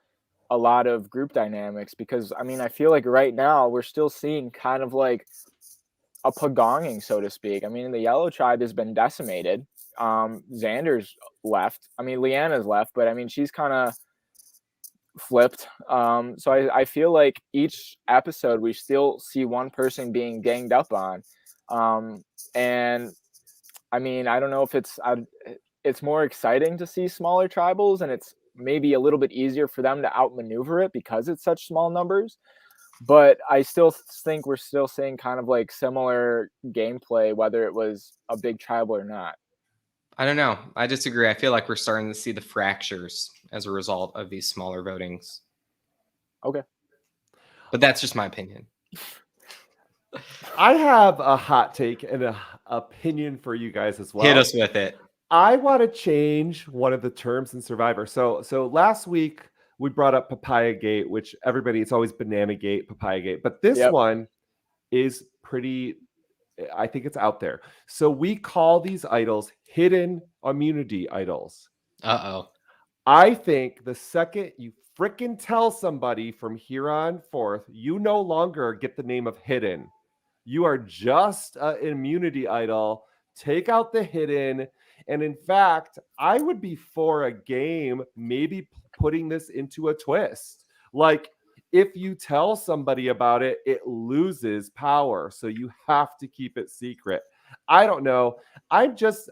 a lot of group dynamics because, I mean, I feel like right now we're still seeing kind of like a pagonging, so to speak. I mean, the yellow tribe has been decimated. Xander's left. I mean, Leanna's left, but I mean, she's kind of flipped. So I feel like each episode we still see one person being ganged up on. And I mean, I don't know if it's more exciting to see smaller tribals, and it's maybe a little bit easier for them to outmaneuver it because it's such small numbers. But I still think we're still seeing kind of like similar gameplay, whether it was a big tribal or not. I don't know. I disagree. I feel like we're starting to see the fractures as a result of these smaller votings. Okay. But that's just my opinion. I have a hot take and an opinion for you guys as well. Hit us with it. I want to change one of the terms in Survivor. So last week we brought up Papaya Gate, which it's always Banana Gate, Papaya Gate. But this one is pretty, I think it's out there. So we call these idols hidden immunity idols. Uh-oh. I think the second you frickin' tell somebody from here on forth, you no longer get the name of hidden. You are just an immunity idol. Take out the hidden. And in fact, I would be for a game, maybe putting this into a twist. Like, if you tell somebody about it, it loses power. So you have to keep it secret. I don't know. I'm just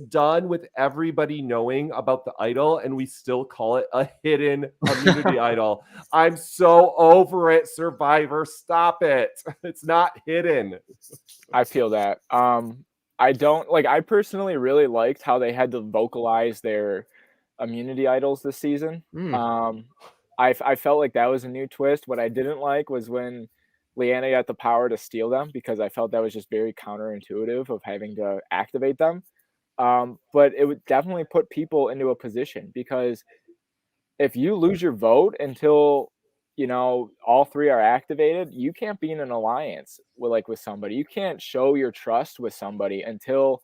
done with everybody knowing about the idol, and we still call it a hidden immunity idol. I'm so over it, Survivor. Stop it. It's not hidden. I feel that. I personally really liked how they had to vocalize their immunity idols this season. I felt like that was a new twist. What I didn't like was when Leanna got the power to steal them because I felt that was just very counterintuitive of having to activate them. But it would definitely put people into a position because if you lose your vote until all three are activated, you can't be in an alliance with somebody. You can't show your trust with somebody until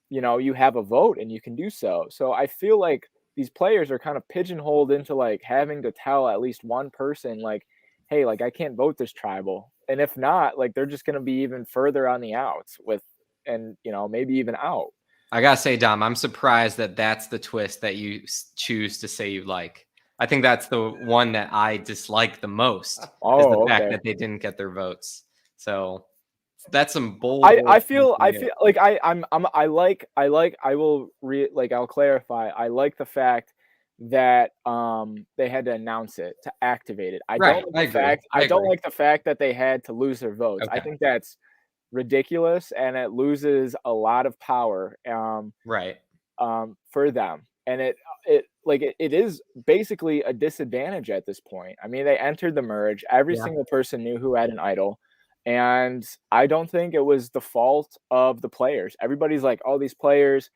you have a vote and you can do so. So I feel like these players are kind of pigeonholed into like having to tell at least one person like, hey, like I can't vote this tribal. And if not, like they're just going to be even further on the outs and maybe even out. I gotta say, Dom, I'm surprised that that's the twist that you choose to say you like. I think that's the one that I dislike the most is the fact that they didn't get their votes. So that's some bold. I feel like I'll clarify. I like the fact that they had to announce it to activate it. I don't like the fact that they had to lose their votes. Okay. I think that's ridiculous and it loses a lot of power for them. And it is basically a disadvantage at this point. I mean, they entered the merge. Every single person knew who had an idol. And I don't think it was the fault of the players. Everybody's like, oh, these players,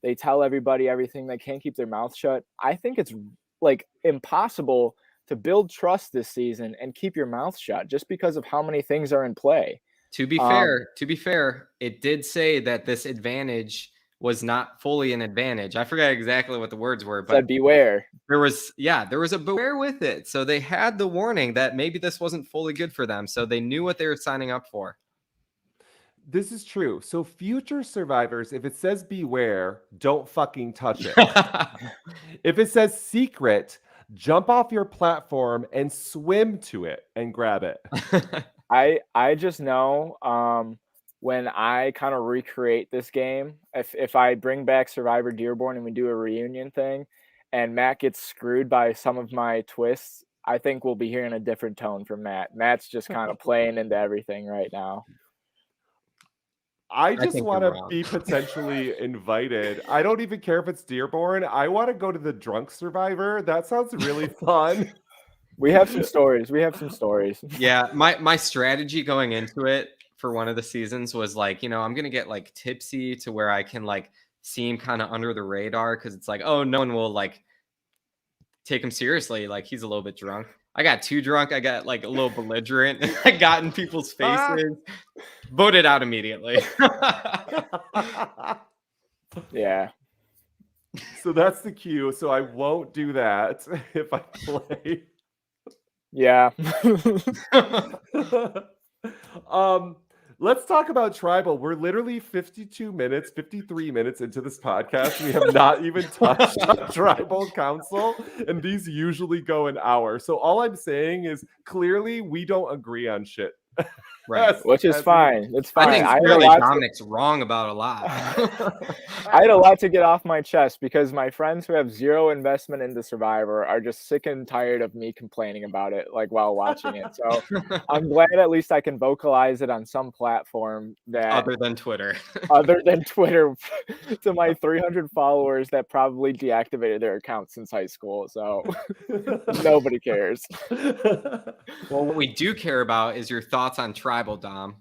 they tell everybody everything. They can't keep their mouth shut. I think it's like impossible to build trust this season and keep your mouth shut just because of how many things are in play. To be fair, it did say that this advantage was not fully an advantage. I forgot exactly what the words were, but said beware. There was a beware with it. So they had the warning that maybe this wasn't fully good for them. So they knew what they were signing up for. This is true. So future survivors, if it says beware, don't fucking touch it. If it says secret, jump off your platform and swim to it and grab it. I just know when I kind of recreate this game, if I bring back Survivor Dearborn and we do a reunion thing and Matt gets screwed by some of my twists, I think we'll be hearing a different tone from Matt. Matt's just kind of playing into everything right now. I just want to be potentially invited. I don't even care if it's Dearborn. I want to go to the drunk Survivor. That sounds really fun. We have some stories. Yeah, my strategy going into it for one of the seasons was like, I'm going to get like tipsy to where I can like seem kind of under the radar because it's like, oh, no one will like take him seriously. Like he's a little bit drunk. I got too drunk. I got like a little belligerent. I got in people's faces. Voted out immediately. Yeah. So that's the cue. So I won't do that if I play. Yeah. Let's talk about tribal. We're literally 53 minutes into this podcast. We have not even touched on tribal council, and these usually go an hour. So all I'm saying is clearly we don't agree on shit. Right, which is fine. It's fine. I think Dominic's wrong about a lot. I had a lot to get off my chest because my friends who have zero investment into Survivor are just sick and tired of me complaining about it, like while watching it. So I'm glad at least I can vocalize it on some platform that other than Twitter, to my 300 followers that probably deactivated their accounts since high school. So nobody cares. Well, what we do care about is your thoughts on tribal, Dom.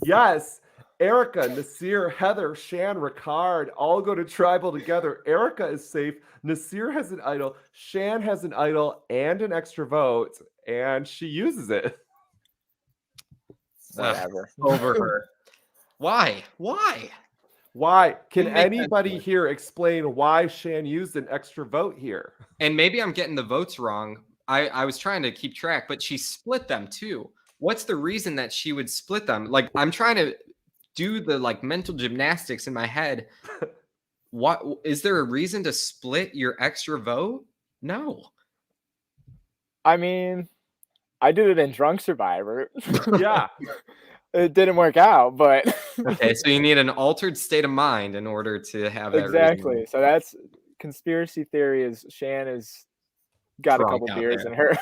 Yes. Erica, Nasir, Heather, Shan, Ricard all go to tribal together. Erica is safe. Nasir has an idol. Shan has an idol and an extra vote, and she uses it. Whatever. Over her. Why? Can anybody here explain why Shan used an extra vote here? And maybe I'm getting the votes wrong. I was trying to keep track, but she split them too. What's the reason that she would split them? Like, I'm trying to do the like mental gymnastics in my head. What is there a reason to split your extra vote? No. I mean, I did it in Drunk Survivor. Yeah. It didn't work out, but okay, so you need an altered state of mind in order to have that. Exactly. Reason. So that's conspiracy theory is Shan is got Drunk a couple beers in her.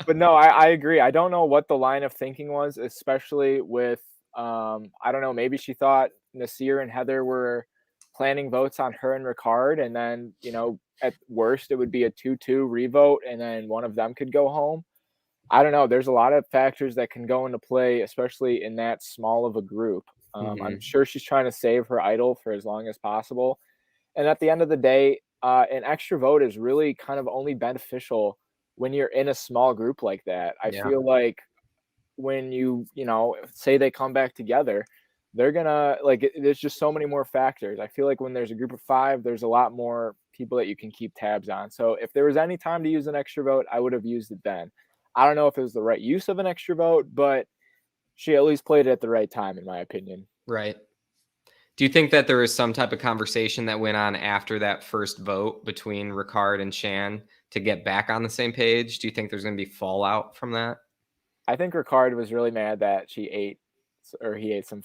But no, I agree. I don't know what the line of thinking was, especially with I don't know, maybe she thought Nasir and Heather were planning votes on her and Ricard, and then, at worst it would be a 2-2 revote and then one of them could go home. I don't know. There's a lot of factors that can go into play, especially in that small of a group. I'm sure she's trying to save her idol for as long as possible. And at the end of the day, an extra vote is really kind of only beneficial when you're in a small group like that. I Yeah. feel like when say they come back together, they're gonna there's just so many more factors. I feel like when there's a group of 5, there's a lot more people that you can keep tabs on. So if there was any time to use an extra vote, I would have used it then. I don't know if it was the right use of an extra vote, but she at least played it at the right time, in my opinion. Right. Do you think that there was some type of conversation that went on after that first vote between Ricard and Shan to get back on the same page? Do you think there's going to be fallout from that? I think Ricard was really mad that he ate some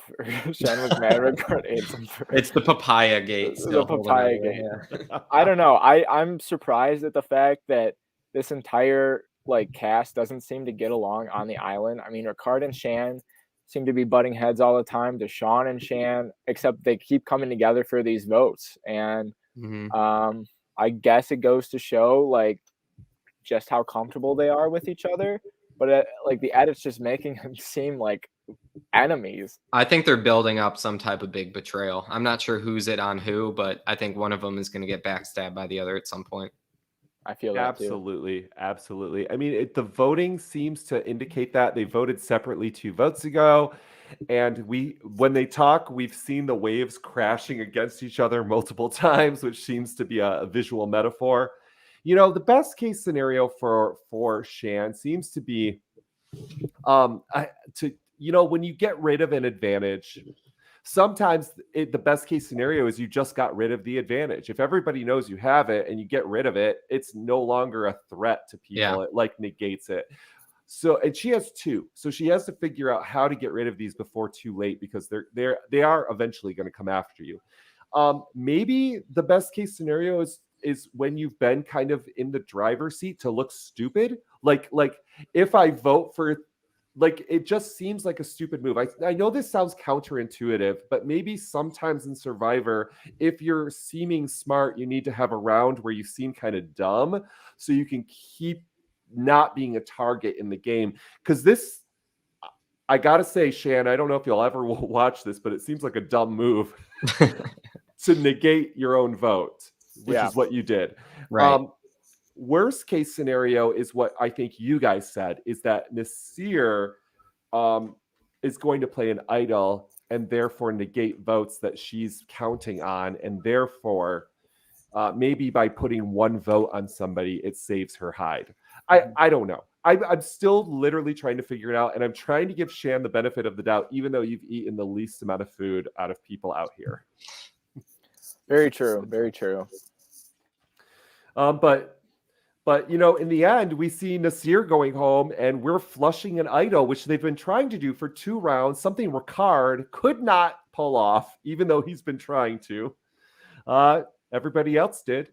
Shan was mad Ricard ate some fruit. It's the papaya gate still. The papaya gate. Yeah. I don't know. I'm surprised at the fact that this entire cast doesn't seem to get along on the island. I mean, Ricard and Shan seem to be butting heads all the time. Deshaun and Shan, except they keep coming together for these votes. And I guess it goes to show just how comfortable they are with each other. But the edit's just making them seem like enemies. I think they're building up some type of big betrayal. I'm not sure who's it on who, but I think one of them is going to get backstabbed by the other at some point. I feel that absolutely too. Absolutely. I mean, the voting seems to indicate that they voted separately 2 votes ago. And when they talk, we've seen the waves crashing against each other multiple times, which seems to be a visual metaphor. The best case scenario for Shan seems to be when you get rid of an advantage, sometimes the best case scenario is you just got rid of the advantage. If everybody knows you have it and you get rid of it, it's no longer a threat to people. Yeah. It negates it. So, and she has 2. So she has to figure out how to get rid of these before too late, because they are eventually going to come after you. Maybe the best case scenario is when you've been kind of in the driver's seat to look stupid. Like if I vote for, it just seems like a stupid move. I know this sounds counterintuitive, but maybe sometimes in Survivor, if you're seeming smart, you need to have a round where you seem kind of dumb so you can keep not being a target in the game. Because this, I gotta say, Shan, I don't know if you'll ever watch this, but it seems like a dumb move to negate your own vote, which is what you did. Right. Worst case scenario is what I think you guys said, is that Nasir is going to play an idol and therefore negate votes that she's counting on. And therefore, maybe by putting 1 vote on somebody, it saves her hide. I don't know. I'm still literally trying to figure it out. And I'm trying to give Shan the benefit of the doubt, even though you've eaten the least amount of food out of people out here. Very true. Very true. But in the end, we see Nasir going home and we're flushing an idol, which they've been trying to do for 2 rounds, something Ricard could not pull off, even though he's been trying to. Everybody else did.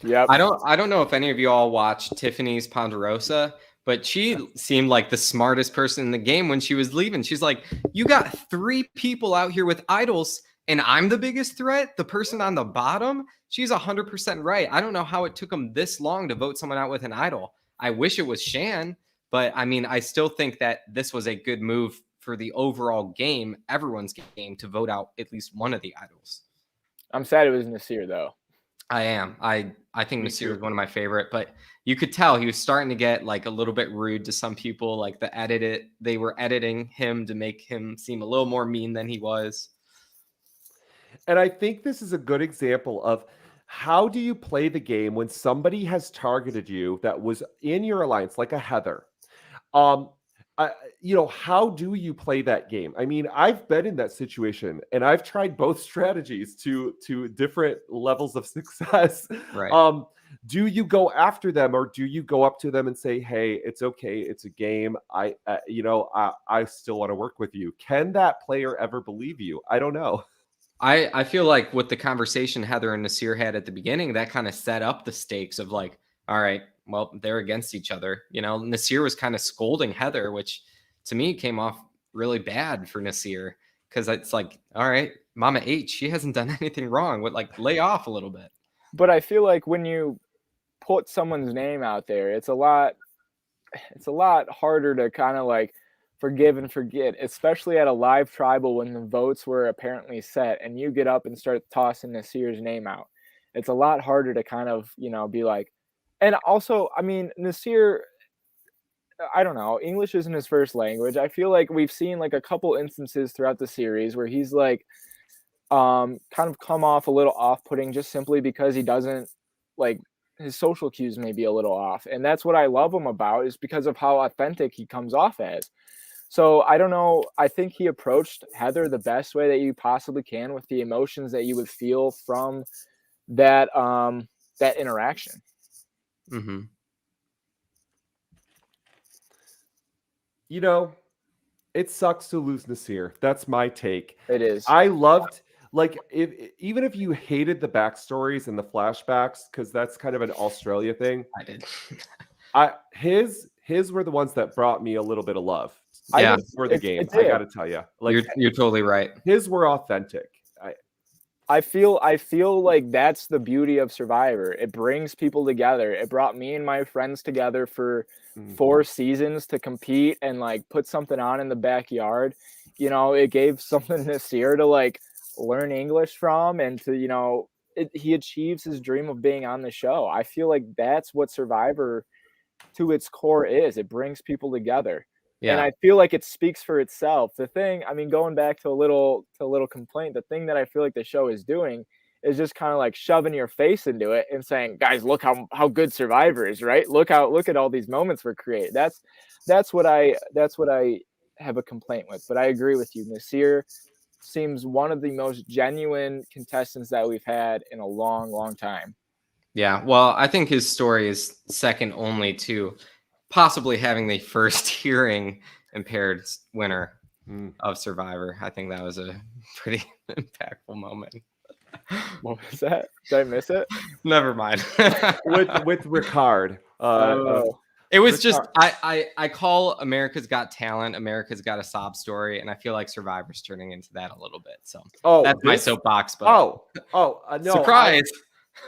Yeah. I don't know if any of you all watched Tiffany's Ponderosa, but she seemed like the smartest person in the game when she was leaving. She's like, you got 3 people out here with idols, and I'm the biggest threat, the person on the bottom. She's 100% right. I don't know how it took them this long to vote someone out with an idol. I wish it was Shan, but I mean, I still think that this was a good move for the overall game, everyone's game, to vote out at least one of the idols. I'm sad it was Nasir, though. I am. I think Nasir is one of my favorite, but you could tell he was starting to get a little bit rude to some people. They were editing him to make him seem a little more mean than he was. And I think this is a good example of how do you play the game when somebody has targeted you that was in your alliance, like a Heather. How do you play that game? I mean, I've been in that situation and I've tried both strategies to different levels of success. Right. Do you go after them, or do you go up to them and say, hey, it's okay, it's a game. I still want to work with you. Can that player ever believe you? I don't know. I feel like with the conversation Heather and Nasir had at the beginning, that kind of set up the stakes of all right, well, they're against each other. Nasir was kind of scolding Heather, which to me came off really bad for Nasir, because it's all right, Mama H, she hasn't done anything wrong. Lay off a little bit. But I feel like when you put someone's name out there, it's a lot it's a lot harder to kind of like forgive and forget, especially at a live tribal when the votes were apparently set and you get up and start tossing Nasir's name out. It's a lot harder to kind of, be like, and also, I mean, Nasir, I don't know, English isn't his first language. I feel like we've seen like a couple instances throughout the series where he's like kind of come off a little off-putting just simply because he doesn't like his social cues may be a little off. And that's what I love him about, is because of how authentic he comes off as. So I don't know. I think he approached Heather the best way that you possibly can with the emotions that you would feel from that that interaction. Mm-hmm. It sucks to lose Nasir. That's my take. It is. I loved, like, even if you hated the backstories and the flashbacks, because that's kind of an Australia thing. I did. His were the ones that brought me a little bit of love. Yeah, for the game. I got to tell you, like, you're totally right. His were authentic. I feel like that's the beauty of Survivor. It brings people together. It brought me and my friends together for 4 seasons to compete and like put something on in the backyard. It gave something this year to like learn English from, and to, he achieves his dream of being on the show. I feel like that's what Survivor to its core is. It brings people together. Yeah. And I feel like it speaks for itself. The thing, I mean, going back to a little complaint, the thing that I feel like the show is doing is just kind of like shoving your face into it and saying, guys, look how good Survivor is, right? Look at all these moments we're creating. That's what I have a complaint with. But I agree with you. Nasir seems one of the most genuine contestants that we've had in a long, long time. Yeah, well, I think his story is second only to possibly having the first hearing impaired winner of Survivor. I think that was a pretty impactful moment. What was that? Did I miss it? Never mind. with Ricard. It was just I call America's Got Talent, America's Got a Sob Story, and I feel like Survivor's turning into that a little bit. So that's my soapbox. But no, surprise!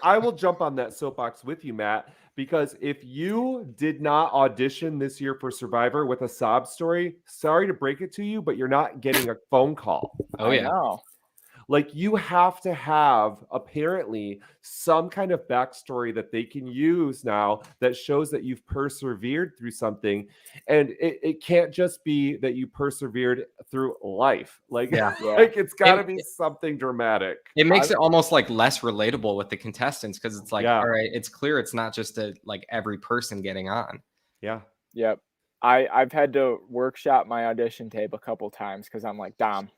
I will jump on that soapbox with you, Matt. Because if you did not audition this year for Survivor with a sob story, sorry to break it to you, but you're not getting a phone call. Oh, yeah. Like, you have to have apparently some kind of backstory that they can use now that shows that you've persevered through something. And it can't just be that you persevered through life. Like, like it's got to be something dramatic. It makes it almost like less relatable with the contestants, because it's like, all right, it's clear it's not just every person getting on. Yeah. Yep. I've had to workshop my audition tape a couple times because I'm like, Dom,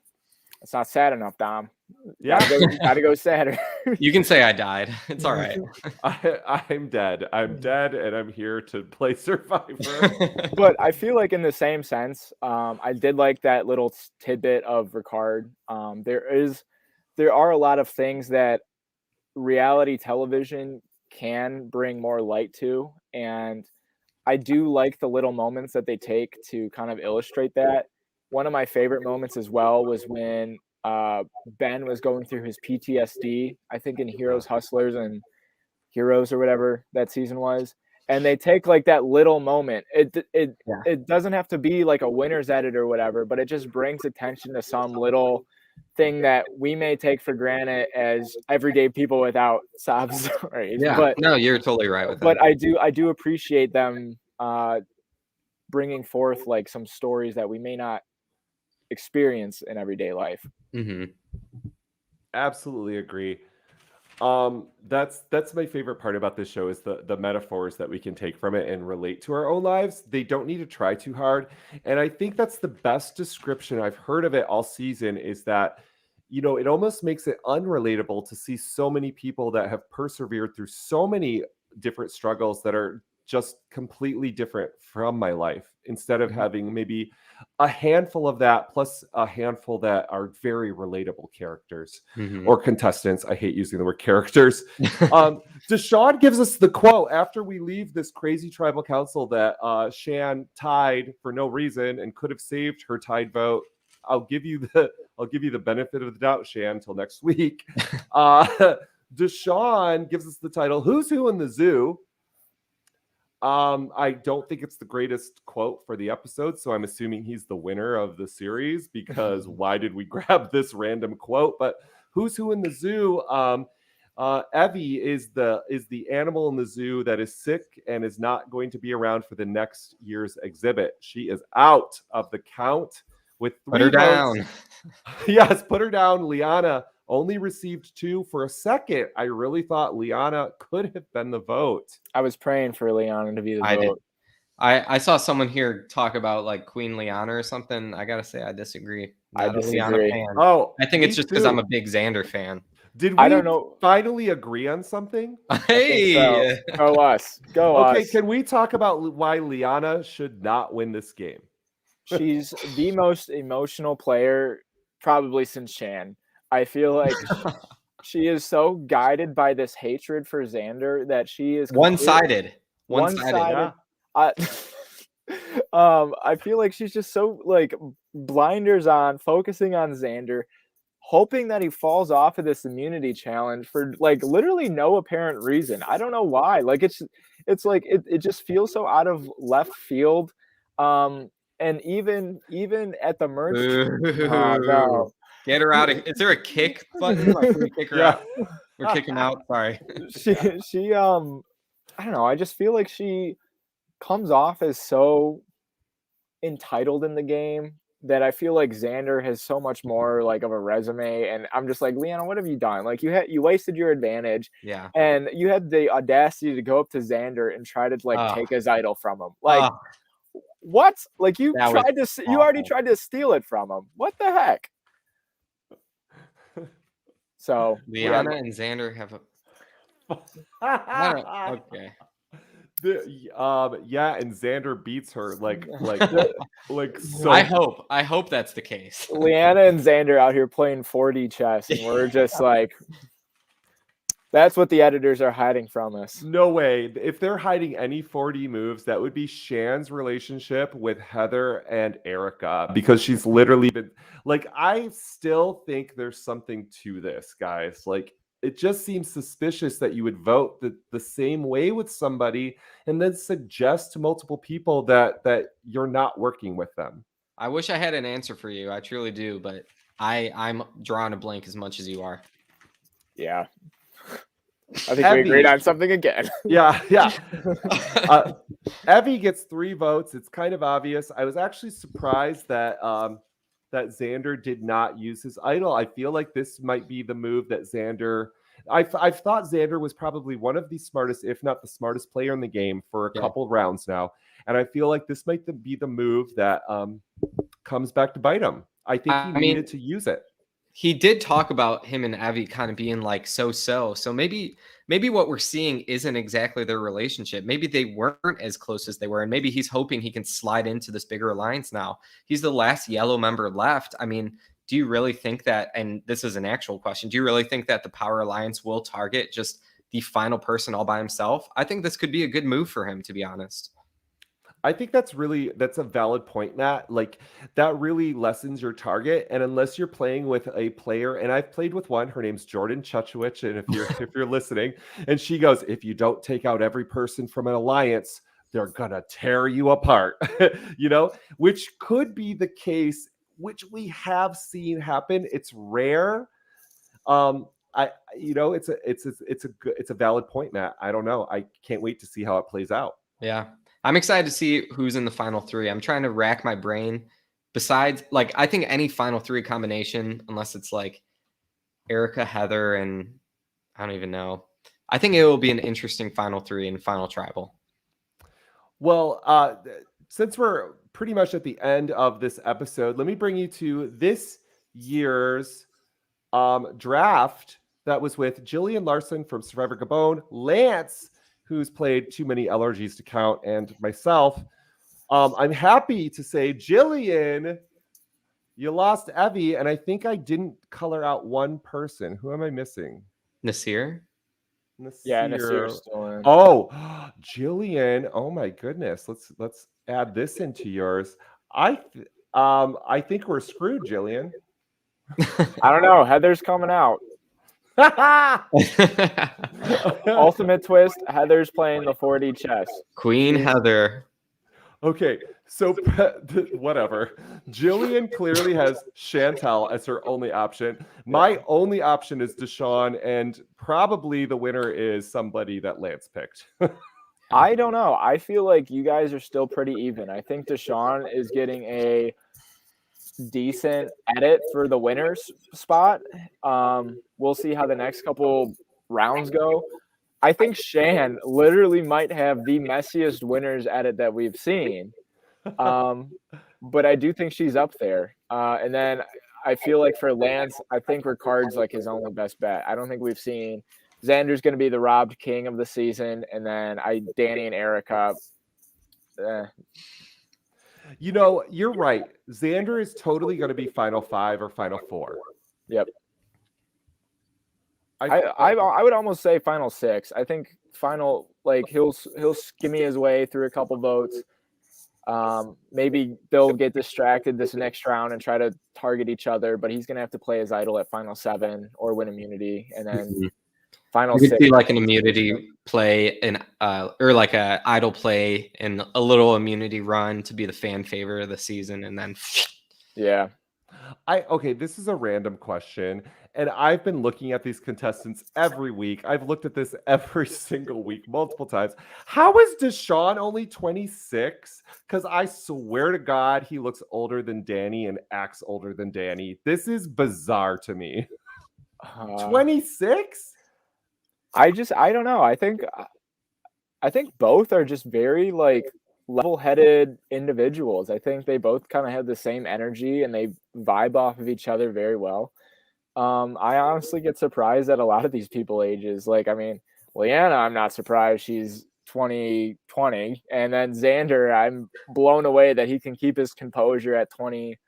it's not sad enough, Dom. Yeah, gotta go sadder. You can say I died. It's all right. I'm dead. I'm dead, and I'm here to play Survivor. But I feel like in the same sense, I did like that little tidbit of Ricard. There are a lot of things that reality television can bring more light to, and I do like the little moments that they take to kind of illustrate that. One of my favorite moments as well was when Ben was going through his PTSD, I think in Heroes, Hustlers, and Heroes or whatever that season was. And they take like that little moment. It doesn't have to be like a winner's edit or whatever, but it just brings attention to some little thing that we may take for granted as everyday people without sob stories. Yeah, but no, you're totally right with that. But I do appreciate them bringing forth like some stories that we may not experience in everyday life. Mm-hmm. Absolutely agree. That's my favorite part about this show is the metaphors that we can take from it and relate to our own lives. They don't need to try too hard. And I think that's the best description I've heard of it all season, is that, it almost makes it unrelatable to see so many people that have persevered through so many different struggles that are just completely different from my life, instead of having maybe a handful of that plus a handful that are very relatable characters or contestants. I hate using the word characters. Deshawn gives us the quote after we leave this crazy tribal council that Shan tied for no reason and could have saved her tied vote. I'll give you the benefit of the doubt, Shan, until next week. Deshawn gives us the title, Who's Who in the Zoo? I don't think it's the greatest quote for the episode, so I'm assuming he's the winner of the series because why did we grab this random quote? But who's who in the zoo? Evie is the animal in the zoo that is sick and is not going to be around for the next year's exhibit. She is out of the count with 3 Put her votes. down. Yes, put her down. Liana only received 2. For a second, I really thought Liana could have been the vote. I was praying for Liana to be the I did. vote. I saw someone here talk about like Queen Liana or something. I gotta say I disagree. Not a Liana fan. Oh, I think me it's just because too. I'm a big Xander fan. Did I we don't know. finally agree on something? Hey, So. Go us. Go us. Okay, can we talk about why Liana should not win this game? She's the most emotional player probably since Shan. I feel like she is so guided by this hatred for Xander that she is one-sided. One-sided. Yeah. I feel like she's just so like blinders on, focusing on Xander, hoping that he falls off of this immunity challenge for like literally no apparent reason. I don't know why. Like it's like it just feels so out of left field. And even at the merge, no. Get her out of. Is there a kick button? Like, can we kick her out? We're kicking out. Sorry. She I don't know. I just feel like she comes off as so entitled in the game that I feel like Xander has so much more like of a resume, and I'm just like, Liana, what have you done? Like you wasted your advantage, Yeah, and you had the audacity to go up to Xander and try to like take his idol from him. Like, what? Like you already tried to steal it from him. What the heck? So Liana and Xander have a. Okay. Yeah, and Xander beats her like so. I hope that's the case. Liana and Xander out here playing 4D chess, and we're just like, that's what the editors are hiding from us. No way. If they're hiding any 4D moves, that would be Shan's relationship with Heather and Erica, because she's literally been like, I still think there's something to this, guys. Like, it just seems suspicious that you would vote the same way with somebody and then suggest to multiple people that you're not working with them. I wish I had an answer for you. I truly do, but I'm drawing a blank as much as you are. Yeah. I think we agreed on something again. Yeah. Evie gets 3 votes. It's kind of obvious. I was actually surprised that that Xander did not use his idol. I feel like this might be the move that Xander. I've thought Xander was probably one of the smartest, if not the smartest player in the game for a couple rounds now. And I feel like this might be the move that comes back to bite him. I think he needed to use it. He did talk about him and Evie kind of being like so. So maybe what we're seeing isn't exactly their relationship. Maybe they weren't as close as they were. And maybe he's hoping he can slide into this bigger alliance now. He's the last yellow member left. I mean, do you really think that, and this is an actual question, do you really think that the Power Alliance will target just the final person all by himself? I think this could be a good move for him, to be honest. I think that's a valid point, Matt. Like, that really lessens your target. And unless you're playing with a player, and I've played with one, her name's Jordan Chuchwich, and if you're listening, and she goes, if you don't take out every person from an alliance, they're gonna tear you apart. Which could be the case, which we have seen happen. It's rare. It's a valid point, Matt. I don't know. I can't wait to see how it plays out. Yeah. I'm excited to see who's in the final 3. I'm trying to rack my brain. Besides, like, I think any final 3 combination, unless it's like Erica, Heather, and I don't even know. I think it will be an interesting final 3 and final tribal. Well, since we're pretty much at the end of this episode, let me bring you to this year's draft that was with Jillian Larson from Survivor Gabon, Lance, who's played too many LRGs to count, and myself. I'm happy to say, Jillian, you lost Evie, and I think I didn't color out one person. Who am I missing? Nasir? Yeah, Nasir's still in. Oh, Jillian. Oh my goodness. Let's add this into yours. I think we're screwed, Jillian. I don't know. Heather's coming out. Ultimate twist, Heather's playing the 4D chess. Queen Heather. Okay, so whatever. Jillian clearly has Chantel as her only option. My only option is Deshawn, and probably the winner is somebody that Lance picked. I don't know. I feel like you guys are still pretty even. I think Deshawn is getting a decent edit for the winner's spot. We'll see how the next couple rounds go. I think Shan literally might have the messiest winner's edit that we've seen. But I do think she's up there. And then I feel like for Lance, I think Ricard's like his only best bet. I don't think we've seen Xander's going to be the robbed king of the season, and then Danny and Erica. You know, you're right. Xander is totally going to be Final 5 or Final 4. Yep. I would almost say Final 6. I think final, like he'll skimmy his way through a couple votes. Maybe they'll get distracted this next round and try to target each other, but he's gonna have to play his idol at Final 7 or win immunity, and then Final 6. It could be like an immunity play and or like a idol play and a little immunity run to be the fan favorite of the season, and then yeah. Okay, this is a random question, and I've been looking at these contestants every week. I've looked at this every single week, multiple times. How is Deshawn only 26? Because I swear to God, he looks older than Danny and acts older than Danny. This is bizarre to me. 26? I don't know. I think both are just very like level-headed individuals. I think they both kind of have the same energy and they vibe off of each other very well. I honestly get surprised at a lot of these people ages. Like, I mean, Leanna, I'm not surprised she's 20. And then Xander, I'm blown away that he can keep his composure at 20.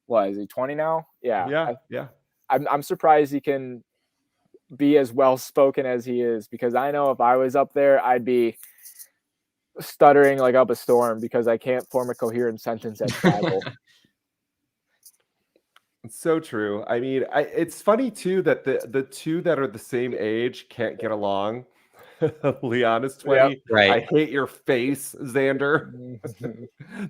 What, is he 20 now? Yeah. Yeah. I'm surprised he can be as well spoken as he is, because I know if I was up there, I'd be stuttering like up a storm because I can't form a coherent sentence at travel. It's so true. I mean, it's funny too that the two that are the same age can't get along. Liana's 20. Yep, right. I hate your face, Xander.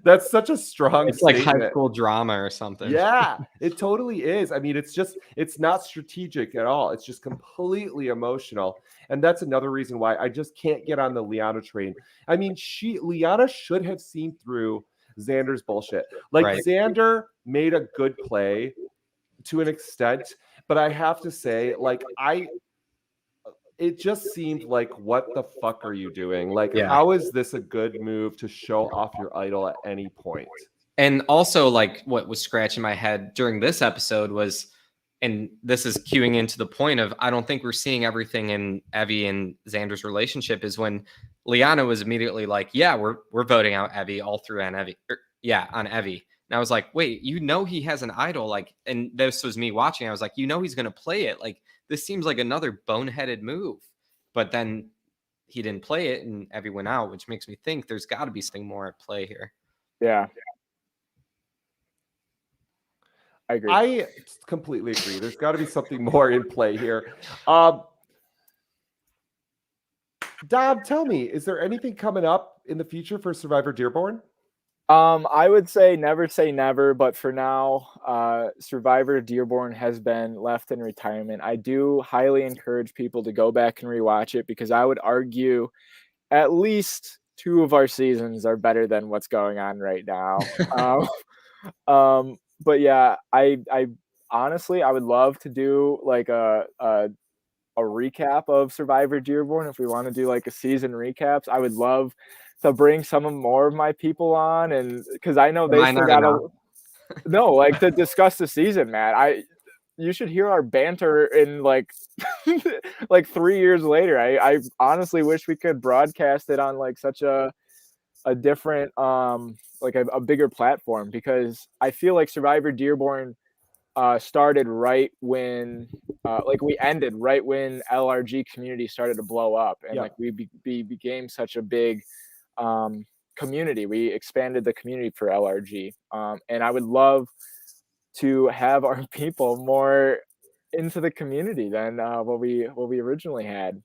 That's such a strong It's like statement. high school drama or something. Yeah, it totally is. I mean, it's not strategic at all. It's just completely emotional. And that's another reason why I just can't get on the Liana train. I mean, Liana should have seen through Xander's bullshit. Like, Right. Xander made a good play to an extent, but I have to say, like, it just seemed like, what the fuck are you doing? Like, Yeah. How is this a good move to show off your idol at any point? And also, like, what was scratching my head during this episode was, and this is cueing into the point of, I don't think we're seeing everything in Evie and Xander's relationship, is when Liana was immediately like, yeah, we're voting out Evie all through on Evie. On Evie. And I was like, wait, he has an idol, like, and this was me watching. I was like, he's going to play it. Like, this seems like another boneheaded move. But then he didn't play it and Evie went out, which makes me think there's got to be something more at play here. Yeah. I agree. I completely agree. There's got to be something more in play here. Dom, tell me, is there anything coming up in the future for Survivor Dearborn? I would say never, but for now, Survivor Dearborn has been left in retirement. I do highly encourage people to go back and rewatch it, because I would argue at least 2 of our seasons are better than what's going on right now. But yeah, I honestly, I would love to do like a recap of Survivor Dearborn. If we want to do like a season recaps, I would love to bring more of my people on, and because I know they still got like to discuss the season, Matt. You should hear our banter in like 3 years later. I honestly wish we could broadcast it on like such a different like a bigger platform, because I feel like Survivor Dearborn started right when we ended right when LRG community started to blow up, and like we became such a big community. We expanded the community for LRG, and I would love to have our people more into the community than what we originally had.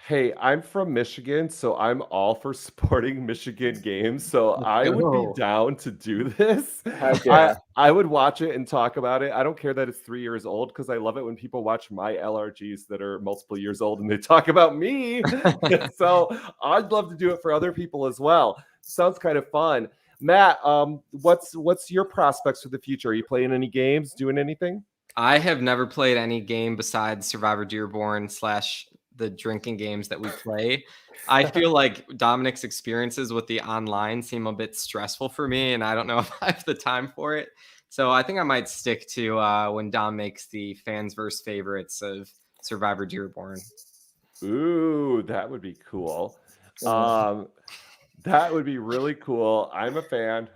Hey, I'm from Michigan, so I'm all for supporting Michigan games. So Let's I would be go. down to do this. Heck yeah. I would watch it and talk about it. I don't care that it's 3 years old because I love it when people watch my LRGs that are multiple years old and they talk about me. So I'd love to do it for other people as well. Sounds kind of fun. Matt, what's your prospects for the future? Are you playing any games, doing anything? I have never played any game besides Survivor Dearborn / the drinking games that we play. I feel like Dominic's experiences with the online seem a bit stressful for me, and I don't know if I have the time for it. So I think I might stick to when Dom makes the fans versus favorites of Survivor Dearborn. Ooh, that would be cool. Yeah. That would be really cool. I'm a fan.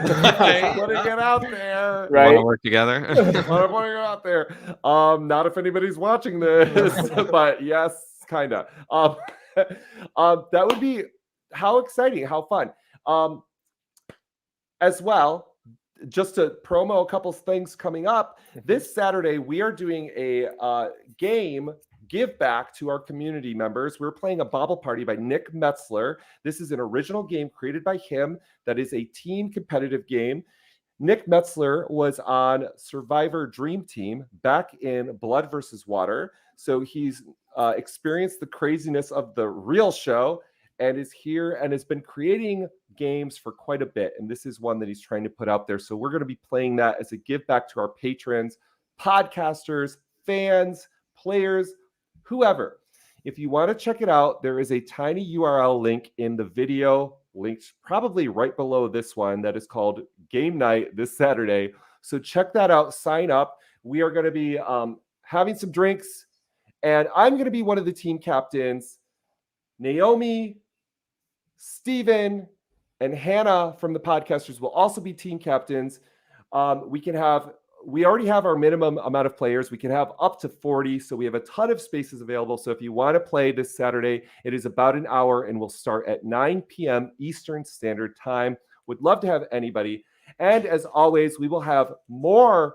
Okay. Putting it out there. Right. Want to work together? I'm putting it out there. Not if anybody's watching this, but yes, kind of. That would be how exciting, how fun. As well, just to promo a couple things coming up, this Saturday we are doing a game give back to our community members. We're playing a Bobble Party by Nick Metzler. This is an original game created by him that is a team competitive game. Nick Metzler was on Survivor Dream Team back in Blood versus Water. So he's experienced the craziness of the real show and is here and has been creating games for quite a bit. And this is one that he's trying to put out there. So we're going to be playing that as a give back to our patrons, podcasters, fans, players, whoever. If you want to check it out, there is a tiny URL link in the video, linked probably right below this one, that is called Game Night this Saturday. So check that out, sign up. We are going to be having some drinks, and I'm going to be one of the team captains. Naomi, Steven, and Hannah from the podcasters will also be team captains. We already have our minimum amount of players. We can have up to 40, so we have a ton of spaces available. So if you want to play this Saturday, it is about an hour and we'll start at 9 p.m. Eastern Standard Time. Would love to have anybody. And as always, we will have more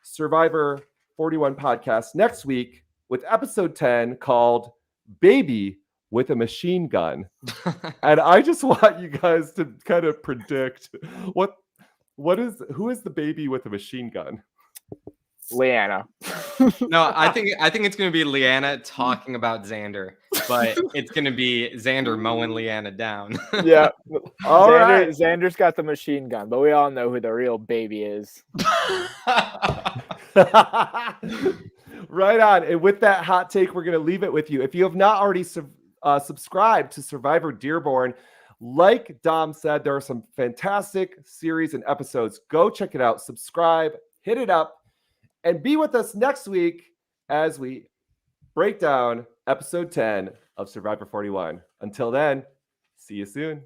Survivor 41 podcasts next week with episode 10 called Baby with a Machine Gun. And I just want you guys to kind of predict who is the baby with a machine gun? Leanna. No, I think it's going to be Leanna talking about Xander, but it's going to be Xander mowing Leanna down. Yeah. All right. Xander's got the machine gun, but we all know who the real baby is. Right on. And with that hot take, we're going to leave it with you. If you have not already subscribed to Survivor Dearborn, like Dom said, there are some fantastic series and episodes. Go check it out, subscribe, hit it up, and be with us next week as we break down episode 10 of Survivor 41. Until then, see you soon.